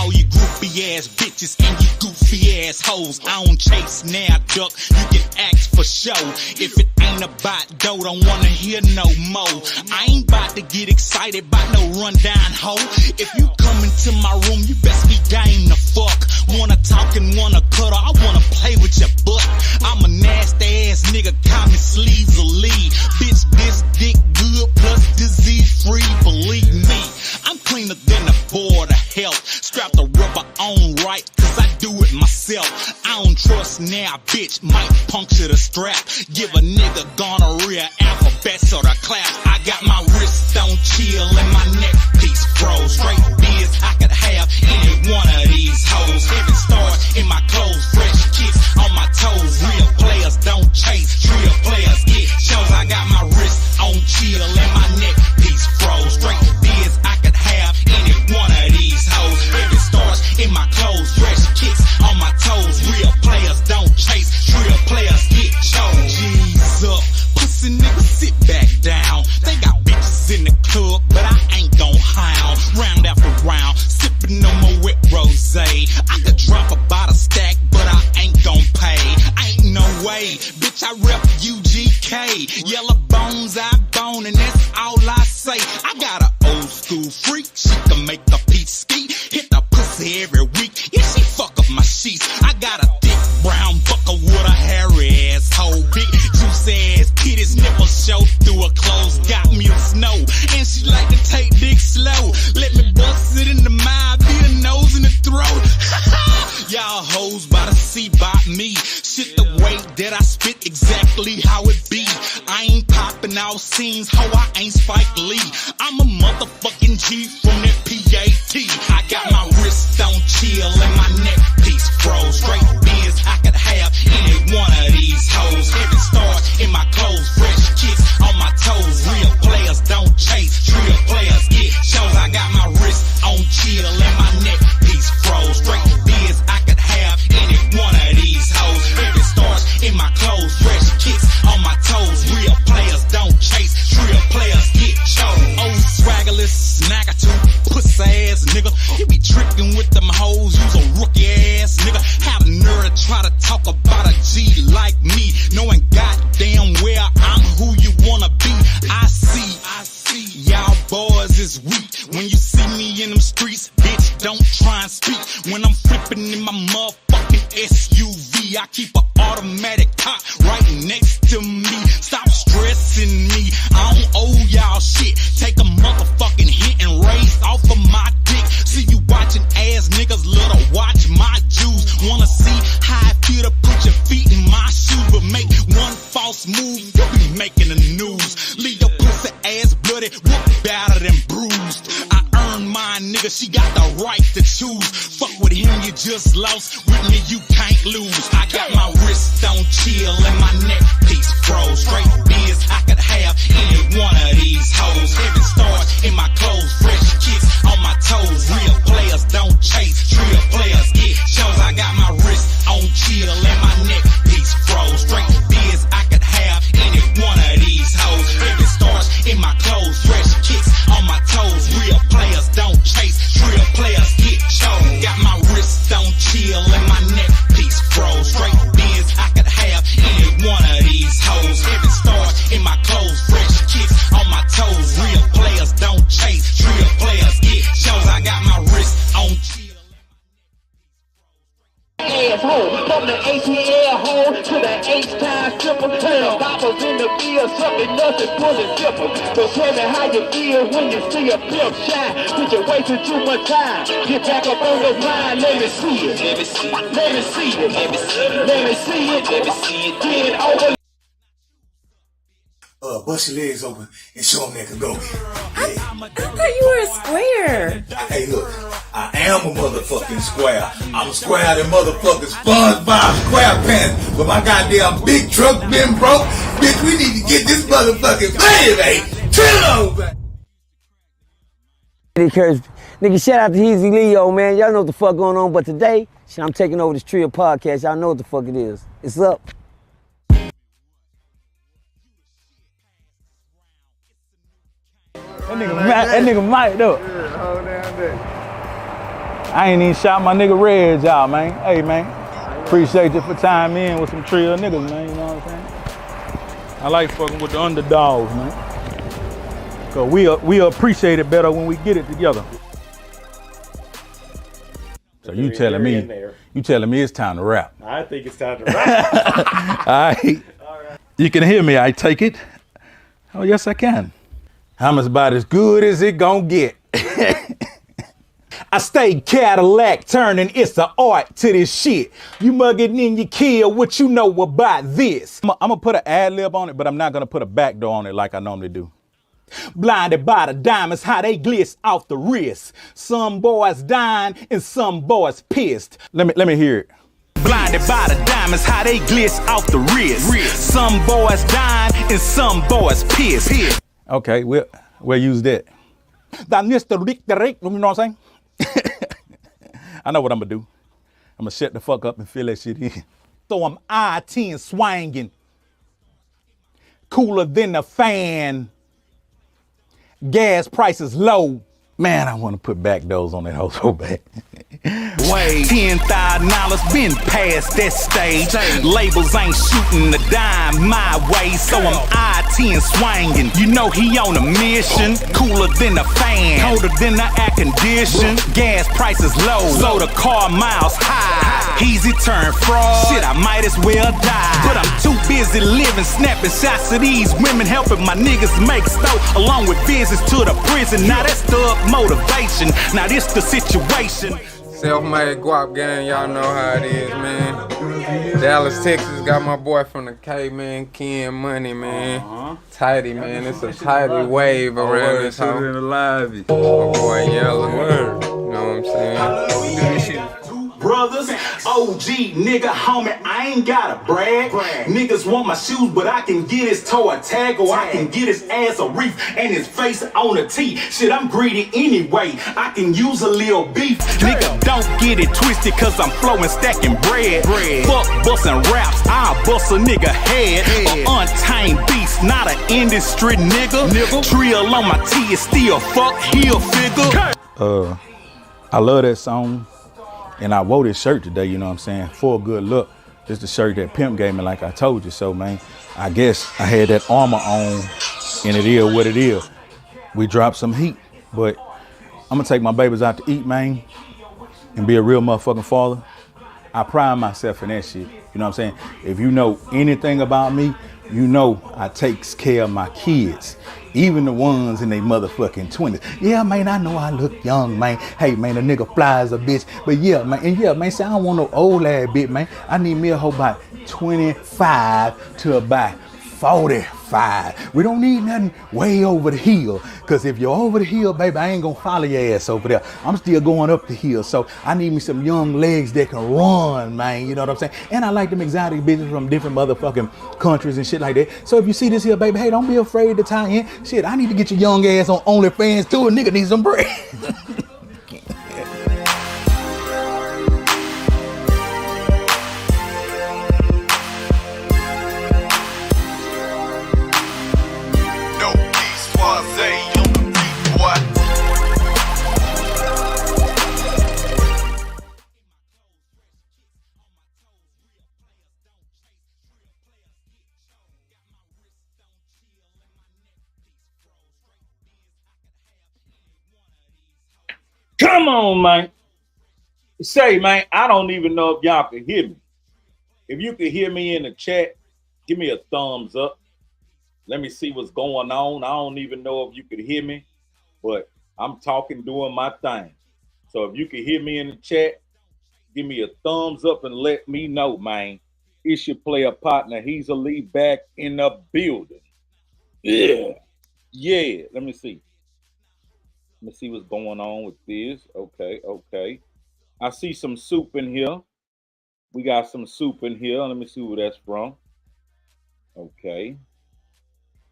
all you groupie ass bitches and you goofy ass hoes. I don't chase now, duck, you can ask for show. If it ain't about dough, don't wanna hear no more. I ain't about to get excited about no rundown hoe. If you come into my room, you best be game to fuck. Wanna talk and wanna cuddle, I wanna play with your butt. I'm a nasty ass nigga, call me sleazily. Bitch, this dick good plus disease free, believe me. I'm cleaner than the board of health. Strap the rubber on right, cause I do it myself. I don't trust now, bitch, might puncture the strap. Give a nigga gonorrhea, alphabets or the clap. I got my wrist on chill and my neck piece froze. Straight biz, I could have any one of these hoes. Heavy stars in my clothes, fresh kicks on my toes. Real players don't chase, real players get shows. I got my wrist on chill and my neck piece froze. Straight biz, I could have any one of these hoes. Heavy stars in my clothes, fresh kicks on my toes. Real players don't chase, real players get shows. G's up, pussy nigga sit back down. They got bitches in the club, but I ain't gon' hound. Round after round, sippin' on my wet rosé. I could drop about a stack, but I ain't gon' pay. Ain't no way, bitch, I rep UGK. Yellow bones, I bone, and that's all I say. I got a old school freak, she can make a peach ski. Hit the pussy every week, yeah, she fuck up my sheets. I got a thick brown bucker with a hairy asshole. Big juice ass titties, nipples show through her clothes. Got me a snow, and she like to take dick slow. Let me bust it in the mouth, be the nose in the throat. Y'all hoes by the see by me. Shit the way that I spit exactly how it be. I ain't popping out scenes, ho, I ain't Spike Lee. I'm a motherfucking G from that PAT. I got my wrist on chill and my neck piece froze. Straight biz, I could have any one of these hoes. Heavy stars in my clothes, fresh kicks on my toes. Real players don't chase, real players get shows. I got my wrist on chill and my neck piece froze. Straight biz, I could have any one of these hoes. Heavy stars in my clothes, fresh kicks on my toes. Real players don't chase, real players get shows. Old swaggerless snacker pussy ass nigga. You be tricking with them hoes, you's a rookie ass nigga. Have a nerve to try to talk about a G like me, knowing goddamn well I'm who you wanna be. I see y'all boys is weak. When you see me in them streets, bitch, don't try and speak. When I'm flipping in my motherfucking SUV, I keep an automatic cop right next to me. Stop stressing me, I don't owe y'all shit. Take a motherfucking hit and raise off of my dick. See you watching ass niggas, little watch my juice. Wanna see how I feel to put your feet in my shoes, but make one false move, you be making the news. Leave your pussy ass bloody, whoop battered and bruised. I earned mine, nigga, she got the right to choose. Fuck with him, you just lost. With me, you can't lose. I got my wrist on chill and my neck piece froze. Straight biz, I could have any one of these hoes. Heavy stars in my clothes, fresh kicks on my toes. Real players don't chase, real players get shows. I got my wrist on chill and my neck piece froze. Straight biz, I could have any one of these hoes. Heavy stars in my clothes, fresh kicks on my toes. Real players don't chase, real players get shows. Got my wrist on chill and my neck piece froze. Straight biz, I could have any one of these hoes. Heavy stars in my clothes, fresh kicks on my toes. Real players don't chase, real players get shows. I got my wrist on chill. Asshole, from the ATL hole to the H-time stripper. Hell, boppers in the field, sucking nuts and pulling zippers. So tell me how you feel when you see a pimp shine. Did you wasting too much time? Get back up on the line, let me see it. Let me see it. Let me see it. Let me see it. Let me see it. Let me see it. Get it over. Bust your legs open and show them they can go. I thought you were a square. Hey, look, I am a motherfucking square. I'm square than motherfucking SpongeBob SquarePants. But my goddamn big truck been broke. Bitch, we need to get this motherfucking baby. Chill over. Nigga, shout out to Easy Leo, man. Y'all know what the fuck going on. But today, shit, I'm taking over this Trio podcast. Y'all know what the fuck it is. It's up. That nigga mic'd up. Yeah, hold down there. I ain't even shot my nigga Reg out, man. Hey, man. Appreciate you for time in with some trill niggas, man. You know what I'm saying? I like fucking with the underdogs, man. Cause we appreciate it better when we get it together. So you telling me it's time to rap? I think it's time to rap. All right. You can hear me, I take it. Oh, yes, I can. I'm about as good as it gon' get. I stay Cadillac turning, it's an art to this shit. You mugging in your kill, what you know about this? I'm gonna put an ad lib on it, but I'm not gonna put a backdoor on it like I normally do. Blinded by the diamonds, how they glitz off the wrist. Some boys dying and some boys pissed. Let me hear it. Blinded by the diamonds, how they glitz off the wrist. Some boys dying and some boys pissed. Okay, we'll use that. You know what I'm saying? I know what I'm gonna do. I'm gonna shut the fuck up and fill that shit in. So I'm I-10 swanging. Cooler than a fan. Gas prices low. Man, I want to put back doors on that hoe so bad. Wait, $10,000 been past that stage. Labels ain't shooting a dime my way, so I'm I-10 swanging. You know he on a mission. Cooler than a fan, colder than the air condition. Gas prices low, so the car miles high. Easy turn fraud. Shit, I might as well die. But I'm too busy living, snapping shots of these women, helping my niggas make stove, along with visits to the prison. Now that's thug motivation. Now this the situation. Self-made guap gang, y'all know how it is, man. Dallas, Texas, got my boy from the K, man, Ken Money, man. Tighty, man, it's a tighty wave around this house. My boy Yellow, you know what I'm saying? Brothers, OG, nigga, homie, I ain't gotta brag. Niggas want my shoes, but I can get his toe a tag, or I can get his ass a reef and his face on a tee. Shit, I'm greedy anyway. I can use a little beef. Nigga, don't get it twisted, cause I'm flowing, stacking bread. Fuck bustin' raps, I'll bust a nigga head. A untamed beast, not an industry nigga. Trill on my T is still fuck heel figure. I love that song. And I wore this shirt today, you know what I'm saying, for a good look. This is the shirt that Pimp gave me, like I told you. So, man, I guess I had that armor on, and it is what it is. We dropped some heat, but I'm gonna take my babies out to eat, man, and be a real motherfucking father. I pride myself in that shit, you know what I'm saying? If you know anything about me, you know I takes care of my kids. Even the ones in their motherfucking 20s. Yeah, man, I know I look young, man. Hey, man, a nigga fly as a bitch. But yeah, man, say I don't want no old ass bitch, man. I need me a hoe about 25 to about 45. We don't need nothing way over the hill. Cause if you're over the hill, baby, I ain't gonna follow your ass over there. I'm still going up the hill. So I need me some young legs that can run, man. You know what I'm saying? And I like them exotic bitches from different motherfucking countries and shit like that. So if you see this here, baby, hey, don't be afraid to tie in. Shit, I need to get your young ass on OnlyFans too. A nigga needs some bread. Come on, man. Say, man, I don't even know if y'all can hear me. If you can hear me in the chat, give me a thumbs up. Let me see what's going on. I don't even know if you could hear me, but I'm talking, doing my thing. So if you can hear me in the chat, give me a thumbs up and let me know, man. It's your player partner. He's a lead back in the building. Yeah. Let me see. Let me see what's going on with this. Okay. I see some soup in here. We got some soup in here. Let me see where that's from. Okay.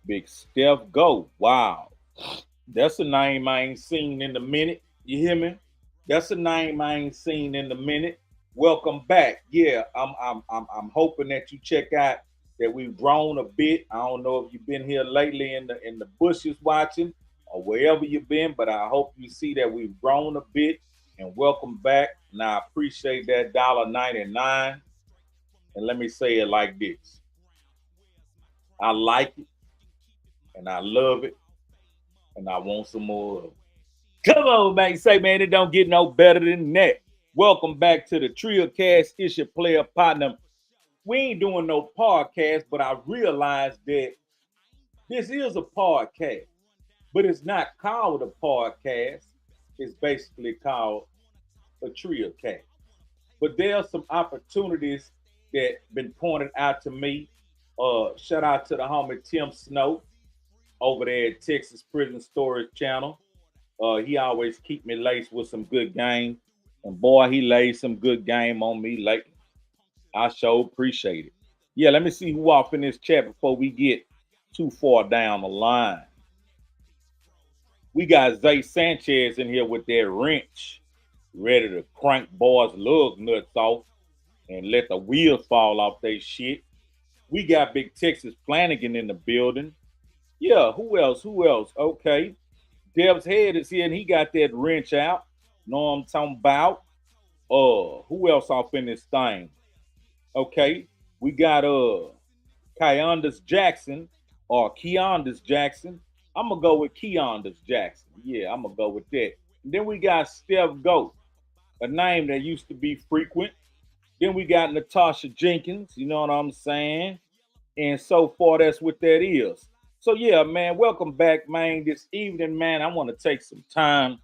Big Steph Go. Wow. That's a name I ain't seen in a minute. You hear me? That's a name I ain't seen in a minute. Welcome back. Yeah, I'm hoping that you check out that we've grown a bit. I don't know if you've been here lately in the bushes watching or wherever you've been, but I hope you see that we've grown a bit and welcome back. Now I appreciate that $1.99. And let me say it like this. I like it, and I love it, and I want some more of it. Come on, man. Say, man, it don't get no better than that. Welcome back to the Trio Cast. It's your player partner. We ain't doing no podcast, but I realized that this is a podcast, but it's not called a podcast. It's basically called a Trio Cast. But there are some opportunities that been pointed out to me. Shout out to the homie Tim Snow over there at Texas Prison Storage Channel. He always keep me laced with some good game. And boy, he laid some good game on me lately. I sure appreciate it. Yeah, let me see who off in this chat before we get too far down the line. We got Zay Sanchez in here with that wrench, ready to crank boys' lug nuts off and let the wheels fall off their shit. We got Big Texas Flanagan in the building. Yeah, who else? Okay. Dev's Head is here and he got that wrench out. Know what I'm talking about? Who else off in this thing? Okay. We got Keondas Jackson or Keondas Jackson. I'm gonna go with Keondas Jackson. Yeah, I'm gonna go with that. And then we got Steph Goat, a name that used to be frequent. Then we got Natasha Jenkins, you know what I'm saying? And so far, that's what that is. So yeah, man, welcome back, man. This evening, man, I want to take some time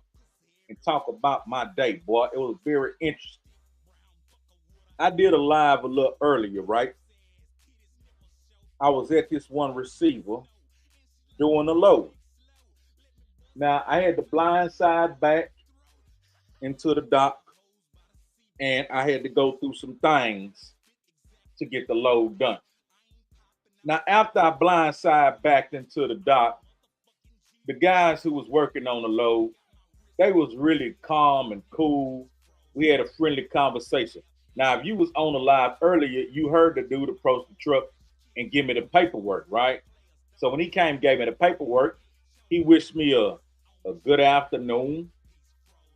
and talk about my day, boy. It was very interesting. I did a live a little earlier, right? I was at this one receiver doing a load. Now, I had the blind side back into the dock, and I had to go through some things to get the load done. Now, after I blind side backed into the dock, the guys who was working on the load, they was really calm and cool. We had a friendly conversation. Now, if you was on the live earlier, you heard the dude approach the truck and give me the paperwork, right? So when he came and gave me the paperwork, he wished me a good afternoon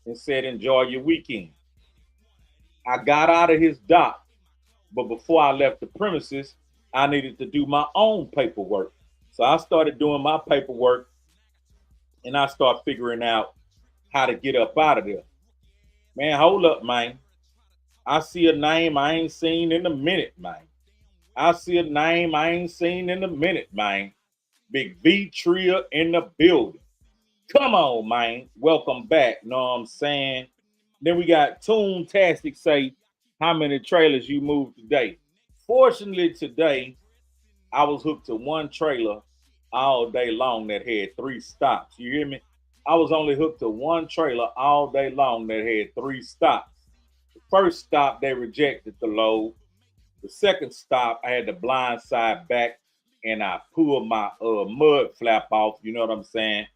and said, enjoy your weekend. I got out of his dock, but before I left the premises, I needed to do my own paperwork. So I started doing my paperwork and I started figuring out how to get up out of there. Man, hold up, man. I see a name I ain't seen in a minute, man. I see a name I ain't seen in a minute, man. Big V Tria in the building. Come on, man. Welcome back. Know what I'm saying? Then we got Toontastic say, how many trailers you moved today? Fortunately, today, I was hooked to one trailer all day long that had 3 stops. You hear me? I was only hooked to one trailer all day long that had 3 stops. The first stop, they rejected the load. The second stop, I had the blind side back and I pulled my mud flap off. You know what I'm saying?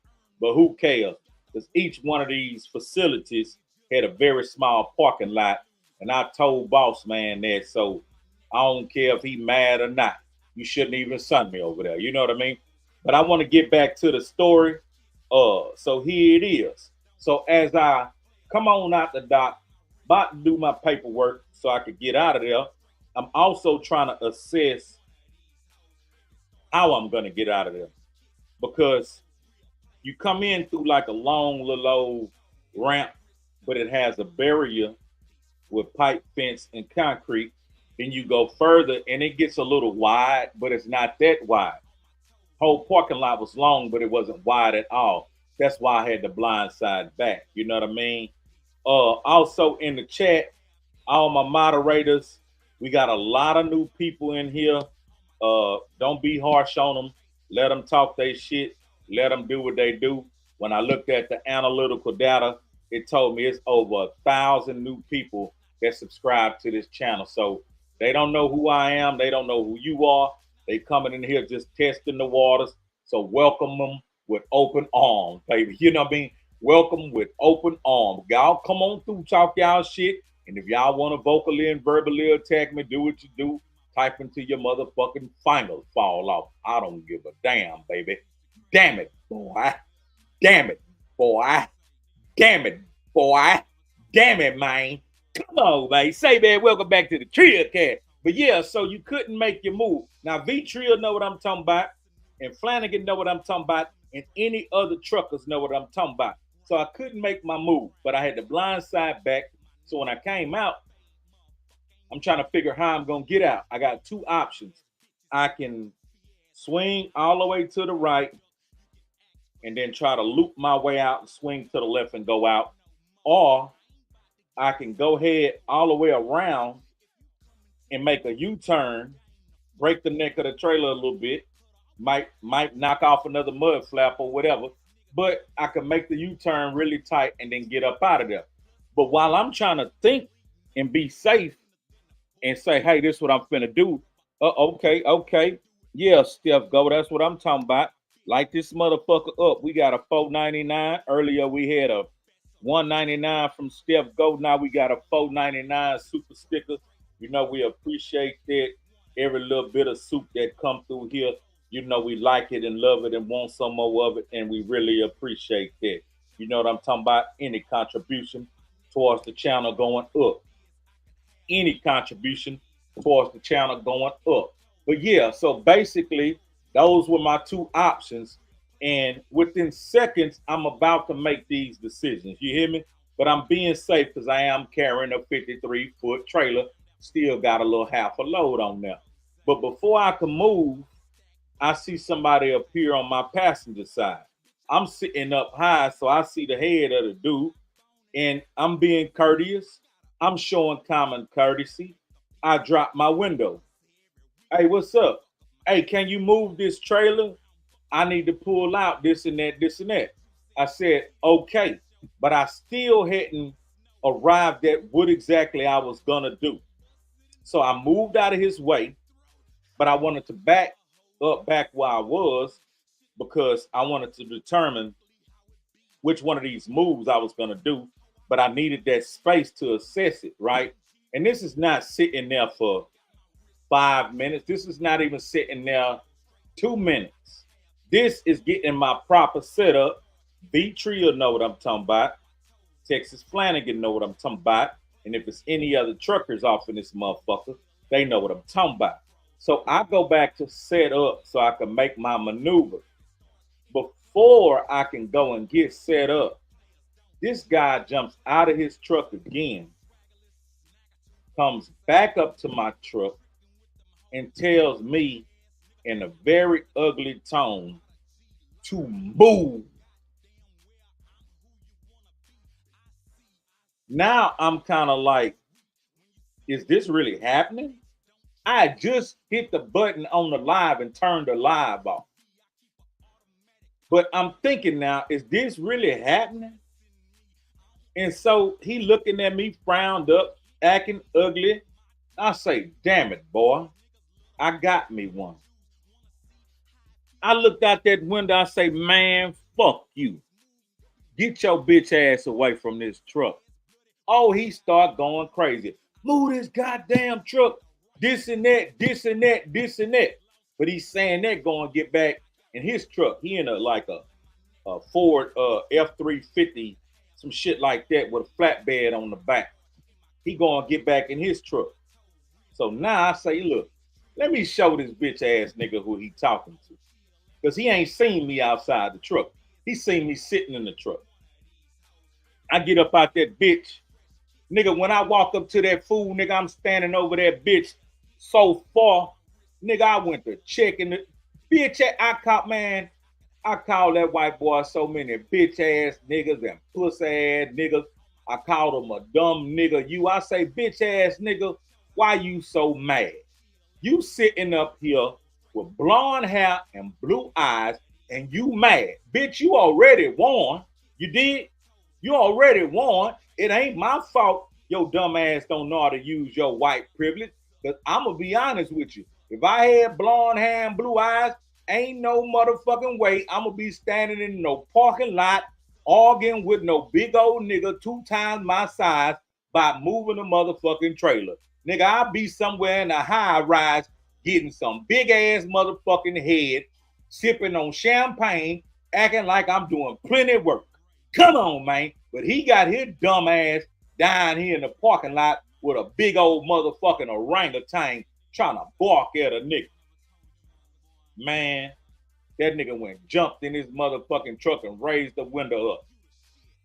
But who cares? Because each one of these facilities had a very small parking lot. And I told boss man that, so I don't care if he mad or not. You shouldn't even send me over there. You know what I mean? But I want to get back to the story. So here it is. So as I come on out the dock, about to do my paperwork so I could get out of there, I'm also trying to assess how I'm going to get out of there. Because you come in through like a long little old ramp, but it has a barrier with pipe fence and concrete. Then you go further and it gets a little wide, but it's not that wide. Whole parking lot was long, but it wasn't wide at all. That's why I had the blind side back. You know what I mean? Also in the chat, all my moderators, we got a lot of new people in here. Don't be harsh on them. Let them talk their shit. Let them do what they do. When I looked at the analytical data, it told me it's over 1,000 new people that subscribe to this channel. So they don't know who I am. They don't know who you are. They coming in here just testing the waters. So welcome them with open arms, baby. You know what I mean? Welcome with open arms. Y'all come on through, talk y'all shit. And if y'all want to vocally and verbally attack me, do what you do. Type into your motherfucking fingers fall off. I don't give a damn, baby. Damn it, boy. Damn it, boy. Damn it, boy. damn it, man. Come on, man. Say, man, welcome back to the Trill Cast. But yeah, so you couldn't make your move. Now, V-Trill know what I'm talking about, and Flanagan know what I'm talking about, and any other truckers know what I'm talking about. So I couldn't make my move, but I had the blind side back. So when I came out, I'm trying to figure how I'm going to get out. I got two options. I can swing all the way to the right and then try to loop my way out and swing to the left and go out. Or I can go ahead all the way around and make a U-turn, break the neck of the trailer a little bit, might knock off another mud flap or whatever, but I can make the U-turn really tight and then get up out of there. But while I'm trying to think and be safe and say, hey, this is what I'm finna do, okay. Yeah, Steph, go, that's what I'm talking about. Light this motherfucker up. We got a $4.99. Earlier we had a $1.99 from Steph Go. Now we got a $4.99 super sticker. You know, we appreciate that. Every little bit of soup that come through here, you know, we like it and love it and want some more of it, and we really appreciate that. You know what I'm talking about? Any contribution towards the channel going up. Any contribution towards the channel going up. But yeah, so basically, those were my two options. And within seconds, I'm about to make these decisions. You hear me? But I'm being safe because I am carrying a 53-foot trailer. Still got a little half a load on there. But before I can move, I see somebody appear on my passenger side. I'm sitting up high, so I see the head of the dude. And I'm being courteous. I'm showing common courtesy. I drop my window. Hey, what's up? Hey, can you move this trailer? I need to pull out this and that, this and that. I said, okay, but I still hadn't arrived at what exactly I was gonna do. So I moved out of his way, but I wanted to back up back where I was because I wanted to determine which one of these moves I was gonna do, but I needed that space to assess it, right? And this is not sitting there for 5 minutes. This is not even sitting there 2 minutes. This is getting my proper setup. V-Trill know what I'm talking about. Texas Flanagan know what I'm talking about. And if it's any other truckers off in this motherfucker, they know what I'm talking about. So I go back to set up so I can make my maneuver. Before I can go and get set up, this guy jumps out of his truck again, comes back up to my truck, and tells me in a very ugly tone to move. Now I'm kind of like, is this really happening? I just hit the button on the live and turned the live off. But I'm thinking now, is this really happening? And so he looking at me, frowned up, acting ugly. I say, damn it, boy. I got me one. I looked out that window. I say, man, fuck you. Get your bitch ass away from this truck. Oh, he start going crazy. Move this goddamn truck. This and that, this and that, this and that. But he's saying that going to get back in his truck. He in a Ford F-350, some shit like that with a flatbed on the back. He going to get back in his truck. So now I say, look, let me show this bitch ass nigga who he talking to. Because he ain't seen me outside the truck. He seen me sitting in the truck. I get up out that bitch. Nigga, when I walk up to that fool, nigga, I'm standing over that bitch so far. Nigga, I went to checking the bitch. I call that white boy so many bitch ass niggas and pussy ass niggas. I called him a dumb nigga. I say, bitch ass nigga, why you so mad? You sitting up here with blonde hair and blue eyes and you mad. Bitch, you already won. You did? You already won. It ain't my fault your dumb ass don't know how to use your white privilege. Because I'm going to be honest with you. If I had blonde hair and blue eyes, ain't no motherfucking way I'm going to be standing in no parking lot arguing with no big old nigga 2 times my size by moving a motherfucking trailer. Nigga, I'll be somewhere in a high rise getting some big ass motherfucking head, sipping on champagne, acting like I'm doing plenty of work. Come on, man. But he got his dumb ass down here in the parking lot with a big old motherfucking orangutan trying to bark at a nigga. Man, that nigga jumped in his motherfucking truck and raised the window up.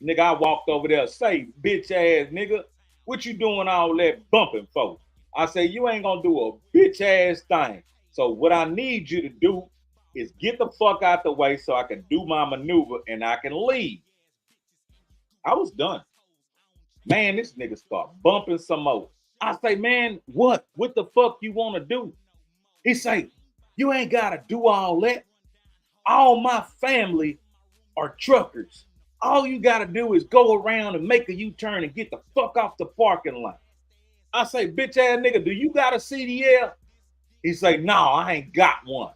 Nigga, I walked over there, say, bitch ass nigga, what you doing all that bumping for? I say, you ain't gonna do a bitch ass thing. So what I need you to do is get the fuck out the way so I can do my maneuver and I can leave. I was done. Man, this nigga start bumping some more. I say, man, what? What the fuck you wanna do? He say, you ain't gotta do all that. All my family are truckers. All you gotta do is go around and make a U-turn and get the fuck off the parking lot. I say, bitch ass nigga, do you got a CDL? He say, no, I ain't got one.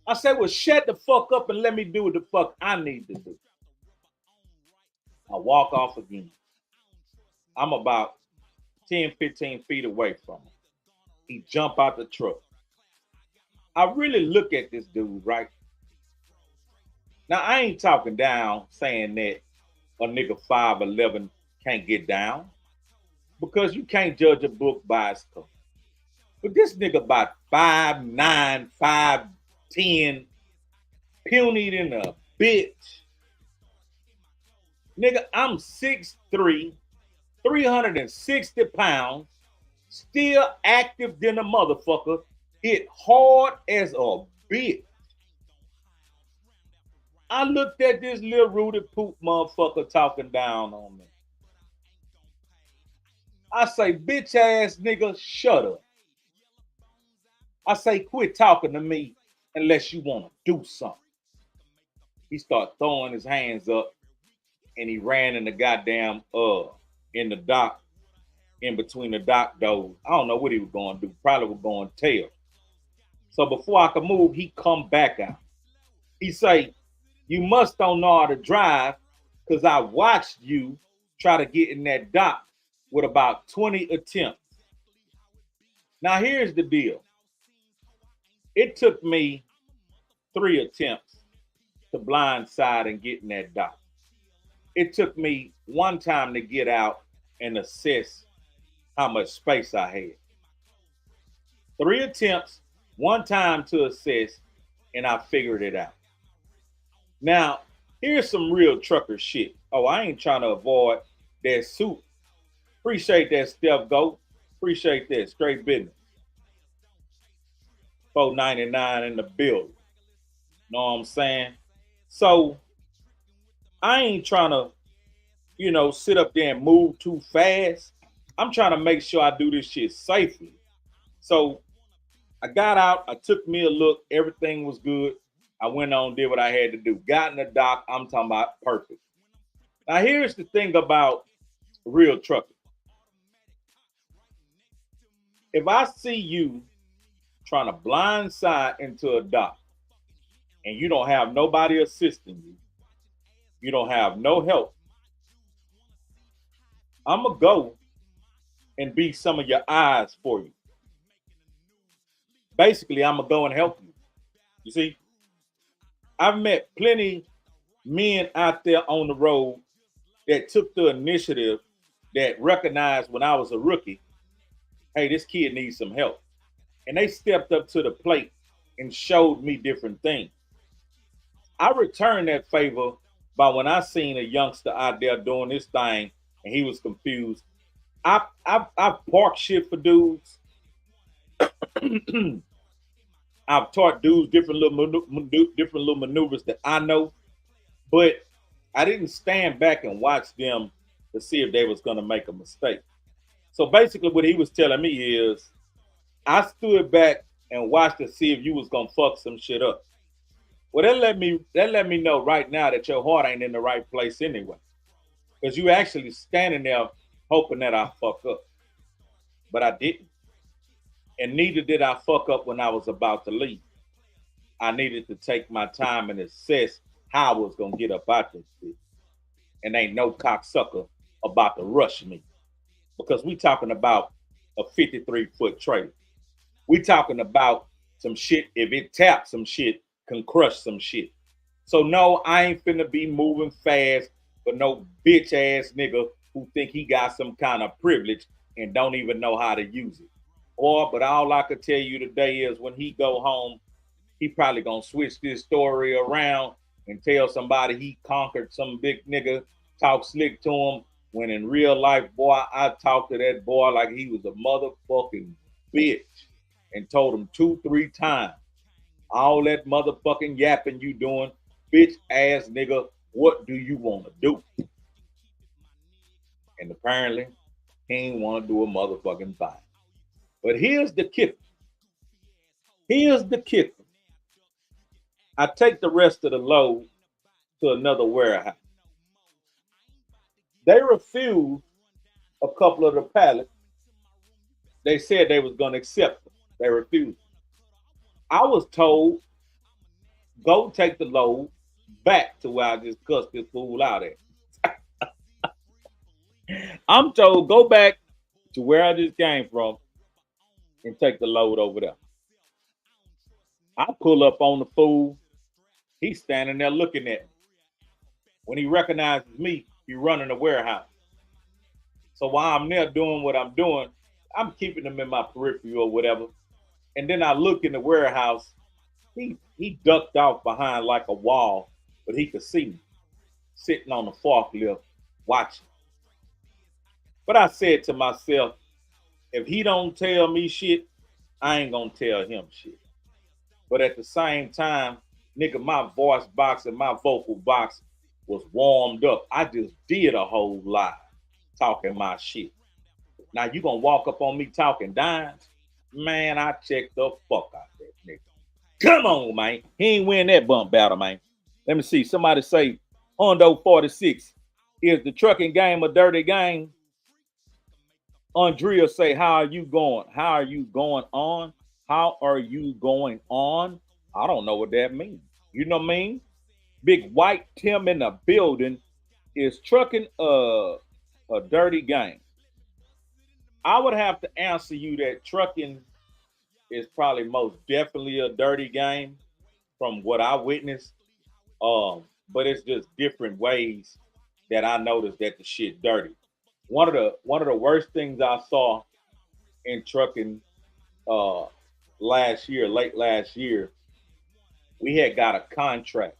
I say, well, shut the fuck up and let me do what the fuck I need to do. I walk off again. I'm about 10, 15 feet away from him. He jump out the truck. I really look at this dude, right? Now, I ain't talking down saying that a nigga 5'11" can't get down, because you can't judge a book by its cover. But this nigga about 5'9", 5'10", puny than a bitch. Nigga, I'm 6'3", 360 pounds, still active than a motherfucker, hit hard as a bitch. I looked at this little rooted poop motherfucker talking down on me. I say, bitch ass nigga, shut up. I say, quit talking to me unless you want to do something. He started throwing his hands up and he ran in the goddamn, in the dock, in between the dock doors. I don't know what he was going to do. Probably was going to tail. So before I could move, he come back out. He say, you must don't know how to drive, because I watched you try to get in that dock with about 20 attempts. Now here's the deal. It took me 3 attempts to blindside and get in that dock. It took me 1 time to get out and assess how much space I had. 3 attempts, 1 time to assess, and I figured it out. Now, here's some real trucker shit. Oh, I ain't trying to avoid that suit. Appreciate that, Steph Goat. Appreciate that. Straight business. $4.99 in the building. Know what I'm saying? So, I ain't trying to, sit up there and move too fast. I'm trying to make sure I do this shit safely. So, I got out. I took me a look. Everything was good. I went on, did what I had to do. Got in the dock. I'm talking about perfect. Now, here's the thing about real trucking. If I see you trying to blindside into a dock and you don't have nobody assisting you, you don't have no help, I'm going to go and be some of your eyes for you. Basically, I'm going to go and help you. You see? I've met plenty men out there on the road that took the initiative, that recognized when I was a rookie, hey, this kid needs some help. And they stepped up to the plate and showed me different things. I returned that favor by when I seen a youngster out there doing this thing and he was confused. I parked shit for dudes. I've taught dudes different little maneuvers that I know, but I didn't stand back and watch them to see if they was gonna make a mistake. So basically what he was telling me is, I stood back and watched to see if you was gonna fuck some shit up. Well, that let me know right now that your heart ain't in the right place anyway. Because you actually standing there hoping that I fuck up. But I didn't. And neither did I fuck up when I was about to leave. I needed to take my time and assess how I was gonna get up out this bitch. And ain't no cocksucker about to rush me. Because we talking about a 53-foot trailer. We talking about some shit, if it taps some shit, can crush some shit. So no, I ain't finna be moving fast for no bitch ass nigga who think he got some kind of privilege and don't even know how to use it. But all I could tell you today is when he go home, he probably gonna switch this story around and tell somebody he conquered some big nigga, talk slick to him, when in real life, boy, I talked to that boy like he was a motherfucking bitch and told him 2-3 times, all that motherfucking yapping you doing, bitch ass nigga, what do you want to do? And apparently, he ain't want to do a motherfucking thing. But here's the kicker. Here's the kicker. I take the rest of the load to another warehouse. They refused a couple of the pallets. They said they was gonna accept them. They refused. I was told, go take the load back to where I just cussed this fool out at. I'm told, go back to where I just came from and take the load over there. I pull up on the fool. He's standing there looking at me. When he recognizes me, he running the warehouse. So while I'm there doing what I'm doing, I'm keeping him in my periphery or whatever. And then I look in the warehouse. He ducked off behind like a wall, but he could see me sitting on the forklift watching. But I said to myself, if he don't tell me shit, I ain't gonna tell him shit. But at the same time, nigga, my voice box and my vocal box was warmed up. I just did a whole lot talking my shit. Now you gonna walk up on me talking dimes? Man, I checked the fuck out that nigga. Come on, man. He ain't win that bump battle, man. Let me see. Somebody say, Hondo 46, is the trucking game a dirty game? Andrea say, how are you going? How are you going on? How are you going on? I don't know what that means. You know what I mean? Big White Tim in the building. Is trucking a dirty game? I would have to answer you that trucking is probably most definitely a dirty game from what I witnessed. But it's just different ways that I noticed that the shit dirty. One of the worst things I saw in trucking late last year, we had got a contract.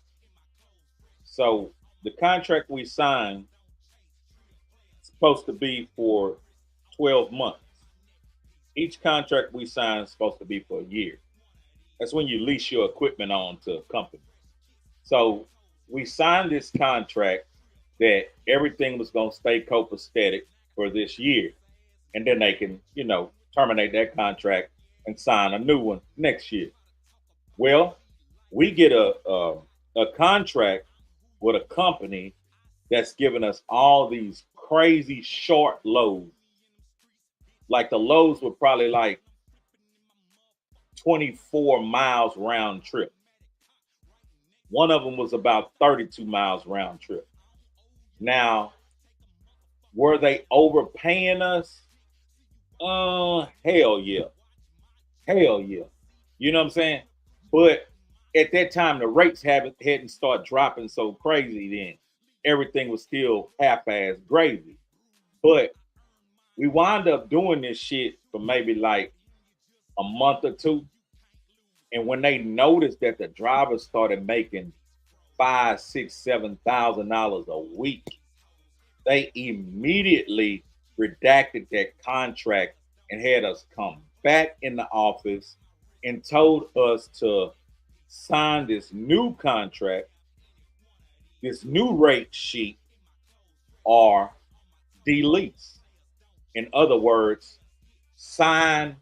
So the contract we signed is supposed to be for 12 months. Each contract we sign is supposed to be for a year. That's when you lease your equipment on to a company. So we signed this contract that everything was going to stay copacetic for this year. And then they can, terminate that contract and sign a new one next year. Well, we get a contract with a company that's giving us all these crazy short loads. Like the loads were probably like 24 miles round trip. One of them was about 32 miles round trip. Now, were they overpaying us? Hell yeah. Hell yeah. You know what I'm saying? But at that time, the rates hadn't started dropping so crazy then. Everything was still half-ass gravy. But we wound up doing this shit for maybe like a month or two. And when they noticed that the drivers started making $5,000, $6,000, $7,000 a week, they immediately redacted that contract and had us come back in the office and told us to sign this new contract, this new rate sheet, or delease. In other words, sign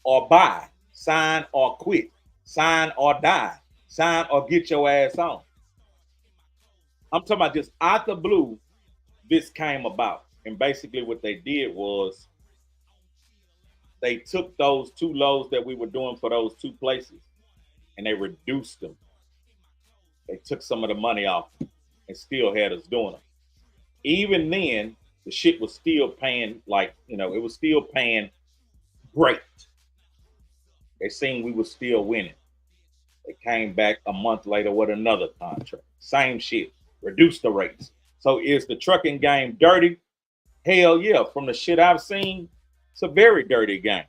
or buy, sign or quit, sign or die, sign or get your ass on. I'm talking about just out the blue, this came about. And basically what they did was they took those two loads that we were doing for those two places and they reduced them. They took some of the money off and still had us doing them. Even then, the shit was still paying it was still paying great. They seen we were still winning. They came back a month later with another contract. Same shit, reduced the rates. So is the trucking game dirty? Hell yeah, from the shit I've seen, it's a very dirty game.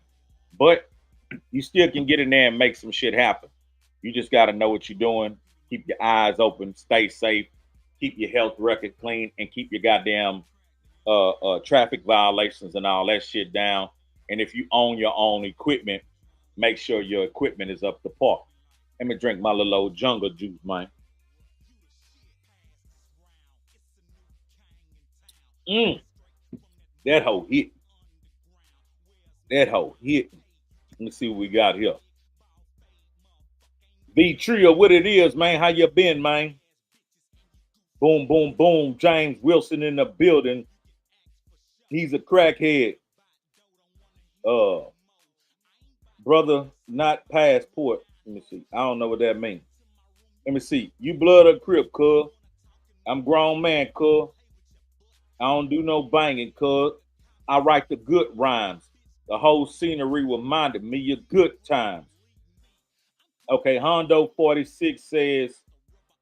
But you still can get in there and make some shit happen. You just got to know what you're doing. Keep your eyes open, stay safe, keep your health record clean, and keep your goddamn traffic violations and all that shit down. And if you own your own equipment, make sure your equipment is up to par. Let me drink my little old jungle juice, man. That hoe hit. That hoe hit. Let me see what we got here. The trio, what it is, man. How you been, man? Boom, boom, boom. James Wilson in the building. He's a crackhead. Brother, not passport. Let me see. I don't know what that means. Let me see. You blood or crip, cuz. I'm grown man, cuz. I don't do no banging, cuz. I write the good rhymes. The whole scenery reminded me of good times. Okay, Hondo 46 says,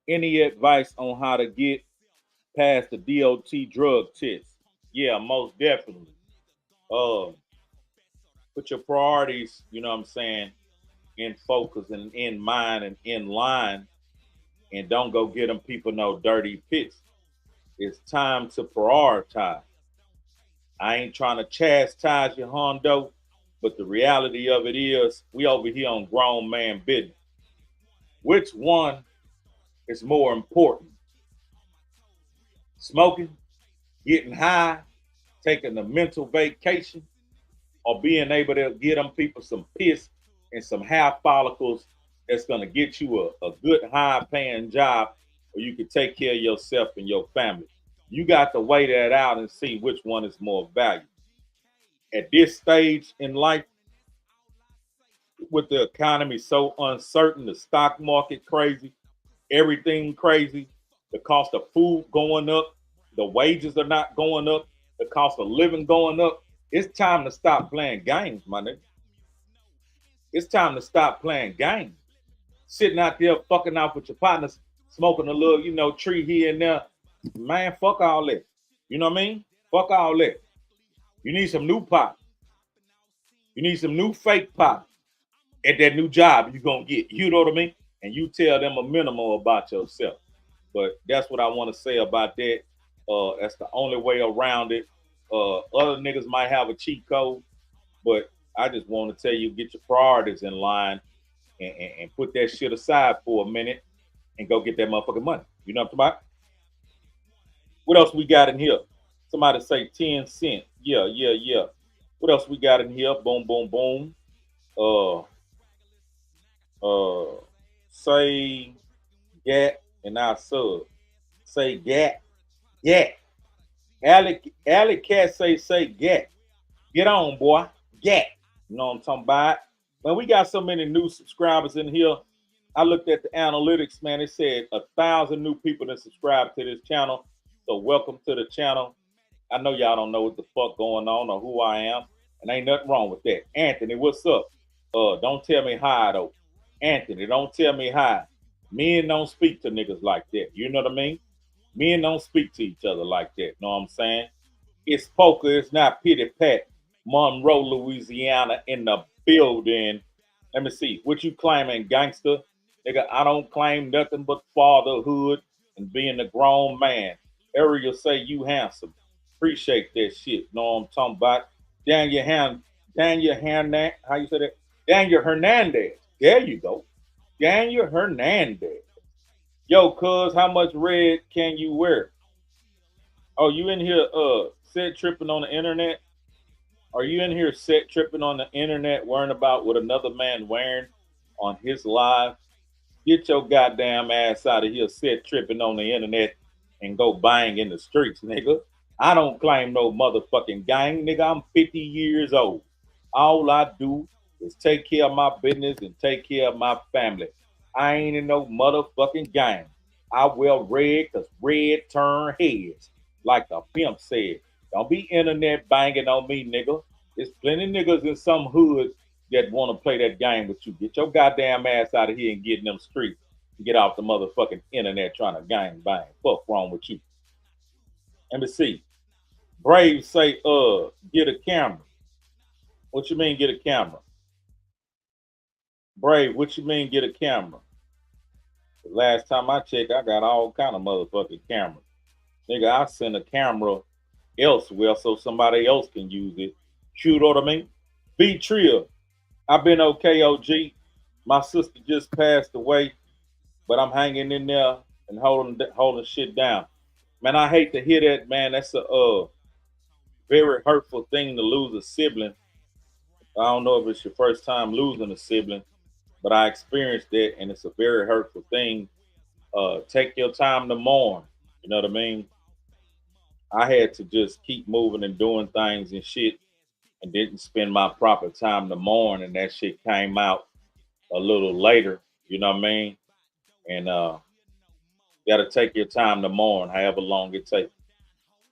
any advice on how to get past the DOT drug test? Yeah, most definitely. Put your priorities, you know what I'm saying, in focus and in mind and in line, and don't go get them people no dirty pits. It's time to prioritize. I ain't trying to chastise you, Hondo, but the reality of it is we over here on grown man business. Which one is more important? Smoking, getting high, taking a mental vacation, or being able to get them people some piss and some hair follicles that's going to get you a good high paying job where you can take care of yourself and your family. You got to weigh that out and see which one is more valuable. At this stage in life, with the economy so uncertain, the stock market crazy, everything crazy, the cost of food going up, the wages are not going up, the cost of living going up. It's time to stop playing games, my nigga. It's time to stop playing games. Sitting out there fucking out with your partners, smoking a little, tree here and there. Man, fuck all that. You know what I mean? Fuck all that. You need some new pot. You need some new fake pot at that new job you're going to get. You know what I mean? And you tell them a minimal about yourself. But that's what I want to say about that. That's the only way around it. Other niggas might have a cheat code, but I just want to tell you, get your priorities in line and put that shit aside for a minute and go get that motherfucking money. You know what I'm talking about? What else we got in here? Somebody say 10 cents. Yeah. What else we got in here? Boom, boom, boom. Say gat and I sub. Say gat. Alley Cat say gat. Get on, boy. Gat. You know what I'm talking about? Man, we got so many new subscribers in here. I looked at the analytics, man. It said 1,000 new people that subscribe to this channel. So welcome to the channel. I know y'all don't know what the fuck going on or who I am, and ain't nothing wrong with that. Anthony, what's up? Don't tell me hi though. Anthony, don't tell me hi. Men don't speak to niggas like that. You know what I mean? Men don't speak to each other like that. Know what I'm saying? It's poker. It's not pity pat. Monroe, Louisiana in the building. Let me see. What you claiming, gangster? Nigga, I don't claim nothing but fatherhood and being a grown man. Ariel say you handsome. Appreciate that shit. Know what I'm talking about? Daniel Hernandez. How you say that? Daniel Hernandez. There you go. Daniel Hernandez. Yo, cuz, how much red can you wear? Oh, you in here set tripping on the internet? Are you in here set tripping on the internet worrying about what another man wearing on his live? Get your goddamn ass out of here set tripping on the internet and go bang in the streets, nigga. I don't claim no motherfucking gang, nigga. I'm 50 years old. All I do is take care of my business and take care of my family. I ain't in no motherfucking gang. I wear red because red turn heads. Like the pimp said. Don't be internet banging on me, nigga. There's plenty niggas in some hood that want to play that game with you. Get your goddamn ass out of here and get in them streets. Get off the motherfucking internet trying to gang bang. Fuck wrong with you? Let me see. Brave say, get a camera. What you mean get a camera? Brave, what you mean get a camera? The last time I checked, I got all kind of motherfucking cameras. Nigga, I send a camera elsewhere so somebody else can use it. You know what I mean? B Trill, I've been okay, OG. My sister just passed away, but I'm hanging in there and holding shit down. Man, I hate to hear that, man. That's a very hurtful thing to lose a sibling. I don't know if it's your first time losing a sibling, but I experienced that, and it's a very hurtful thing. Take your time to mourn. You know what I mean? I had to just keep moving and doing things and shit, and didn't spend my proper time to mourn, and that shit came out a little later. You know what I mean? And you got to take your time to mourn, however long it takes,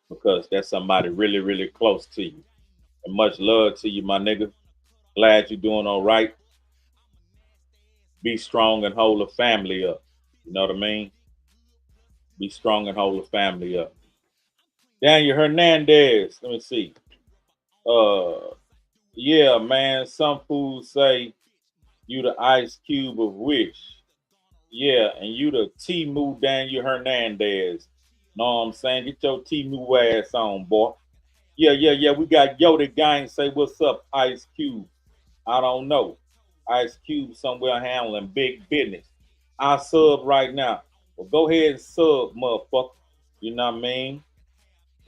because that's somebody really, really close to you. And much love to you, my nigga. Glad you're doing all right. Be strong and hold the family up. You know what I mean? Be strong and hold the family up. Daniel Hernandez. Let me see. Yeah, man. Some fools say you the Ice Cube of Wish. Yeah, and you the Timu Daniel Hernandez. Know what I'm saying? Get your Timu ass on, boy. Yeah. We got Yoda Gang say, what's up, Ice Cube? I don't know. Ice Cube somewhere handling big business. I sub right now. Well, go ahead and sub, motherfucker. You know what I mean?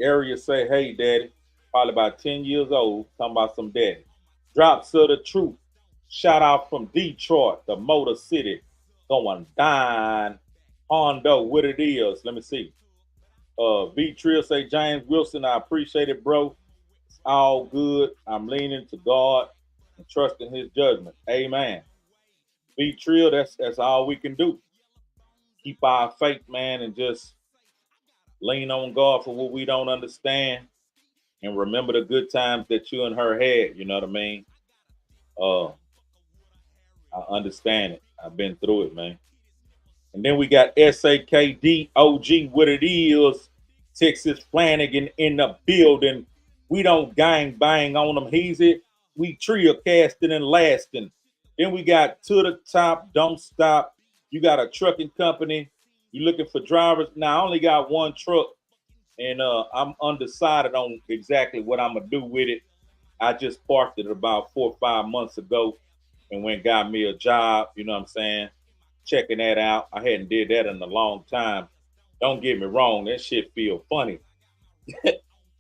Area say, hey, daddy. Probably about 10 years old. Talking about some daddy. Drops of the truth. Shout out from Detroit, the Motor City. Going down. Hondo, what it is. Let me see. V Trill say, James Wilson, I appreciate it, bro. It's all good. I'm leaning to God and trusting his judgment. Amen. V Trill, that's all we can do. Keep our faith, man, and just lean on God for what we don't understand. And remember the good times that you and her had. You know what I mean? I understand it. I've been through it, man. And then we got SAKD OG, what it is. Texas Flanagan in the building. We don't gang bang on them. He's it. We trio casting and lasting. Then we got To the Top, Don't Stop. You got a trucking company. You looking for drivers. Now, I only got one truck, and I'm undecided on exactly what I'm going to do with it. I just parked it about 4 or 5 months ago and went and got me a job, you know what I'm saying? Checking that out. I hadn't did that in a long time. Don't get me wrong, that shit feel funny.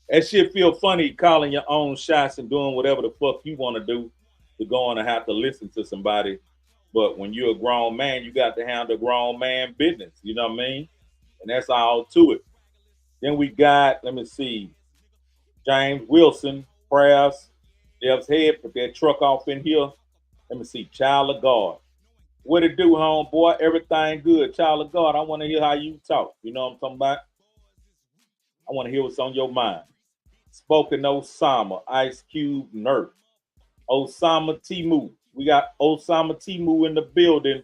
That shit feel funny calling your own shots and doing whatever the fuck you want to do to go on and have to listen to somebody. But when you're a grown man, you got to handle grown man business. You know what I mean? And that's all to it. Then we got, let me see, James Wilson, prayers, Dev's head, put that truck off in here. Let me see, Child of God. What it do, homeboy? Everything good. Child of God, I want to hear how you talk. You know what I'm talking about? I want to hear what's on your mind. Spoken Osama, Ice Cube, Nerf. Osama Timu. We got Osama Timu in the building.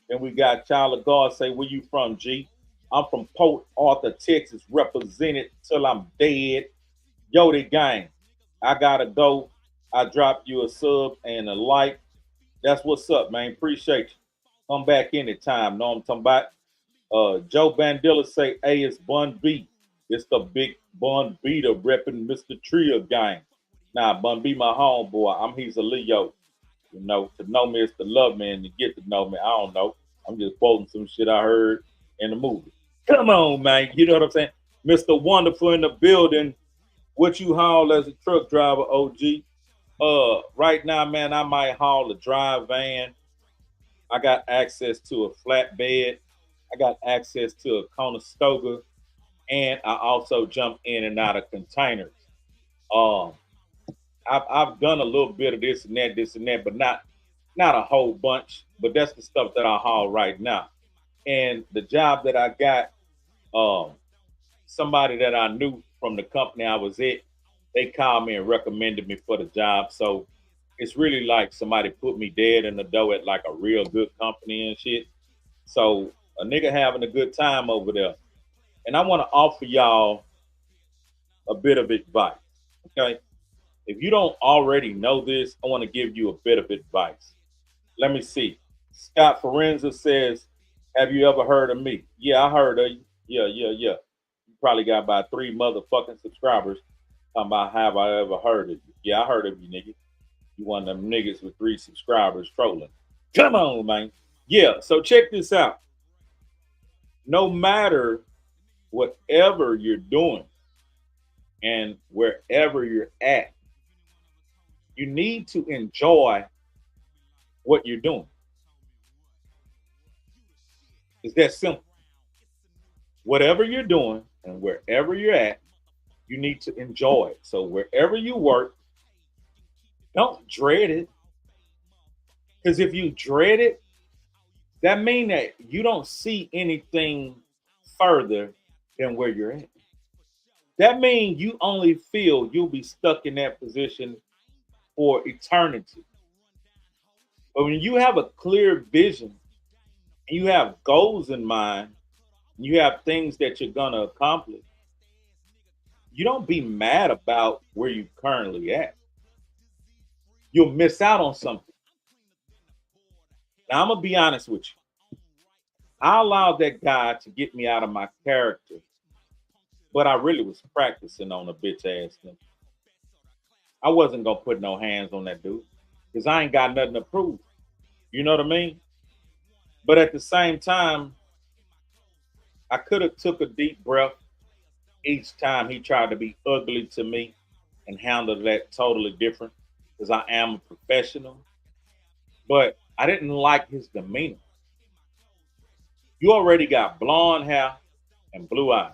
And we got Child of God say, where you from, G? I'm from Port Arthur, Texas, represented till I'm dead. Yo, the gang. I gotta go. I dropped you a sub and a like. That's what's up, man. Appreciate you. Come back anytime. Know what I'm talking about? Joe Bandilla say, hey, it's Bun B. It's the big Bun Beater repping Mr. Trio gang. Nah, Bun B my homeboy. He's a Leo. You know, to know me is to love me, and to get to know me, I don't know. I'm just quoting some shit I heard in the movie. Come on, man. You know what I'm saying? Mr. Wonderful in the building. What you haul as a truck driver, OG? Right now, man, I might haul a drive van. I got access to a flatbed. I got access to a Conestoga. And I also jump in and out of containers. I've done a little bit of this and that, but not a whole bunch. But that's the stuff that I haul right now. And the job that I got, somebody that I knew from the company I was at, they called me and recommended me for the job. So it's really like somebody put me dead in the door at like a real good company and shit. So a nigga having a good time over there. And I want to offer y'all a bit of advice. Okay. If you don't already know this, I want to give you a bit of advice. Let me see. Scott Forenza says, have you ever heard of me? Yeah, I heard of you. Yeah. You probably got about 3 motherfucking subscribers. Talking about have I ever heard of you? Yeah, I heard of you, nigga. You one of them niggas with 3 subscribers trolling. Come on, man. Yeah, so check this out. No matter whatever you're doing and wherever you're at, you need to enjoy what you're doing. It's that simple. Whatever you're doing and wherever you're at, you need to enjoy it. So wherever you work, don't dread it. Because if you dread it, that means that you don't see anything further than where you're at. That means you only feel you'll be stuck in that position for eternity. But when you have a clear vision, and you have goals in mind, and you have things that you're gonna accomplish, you don't be mad about where you currently at. You'll miss out on something. Now I'm gonna be honest with you. I allowed that guy to get me out of my character, but I really was practicing on a bitch ass nigga. I wasn't gonna put no hands on that dude because I ain't got nothing to prove. You know what I mean? But at the same time, I could have took a deep breath each time he tried to be ugly to me and handled that totally different because I am a professional. But I didn't like his demeanor. You already got blonde hair and blue eyes.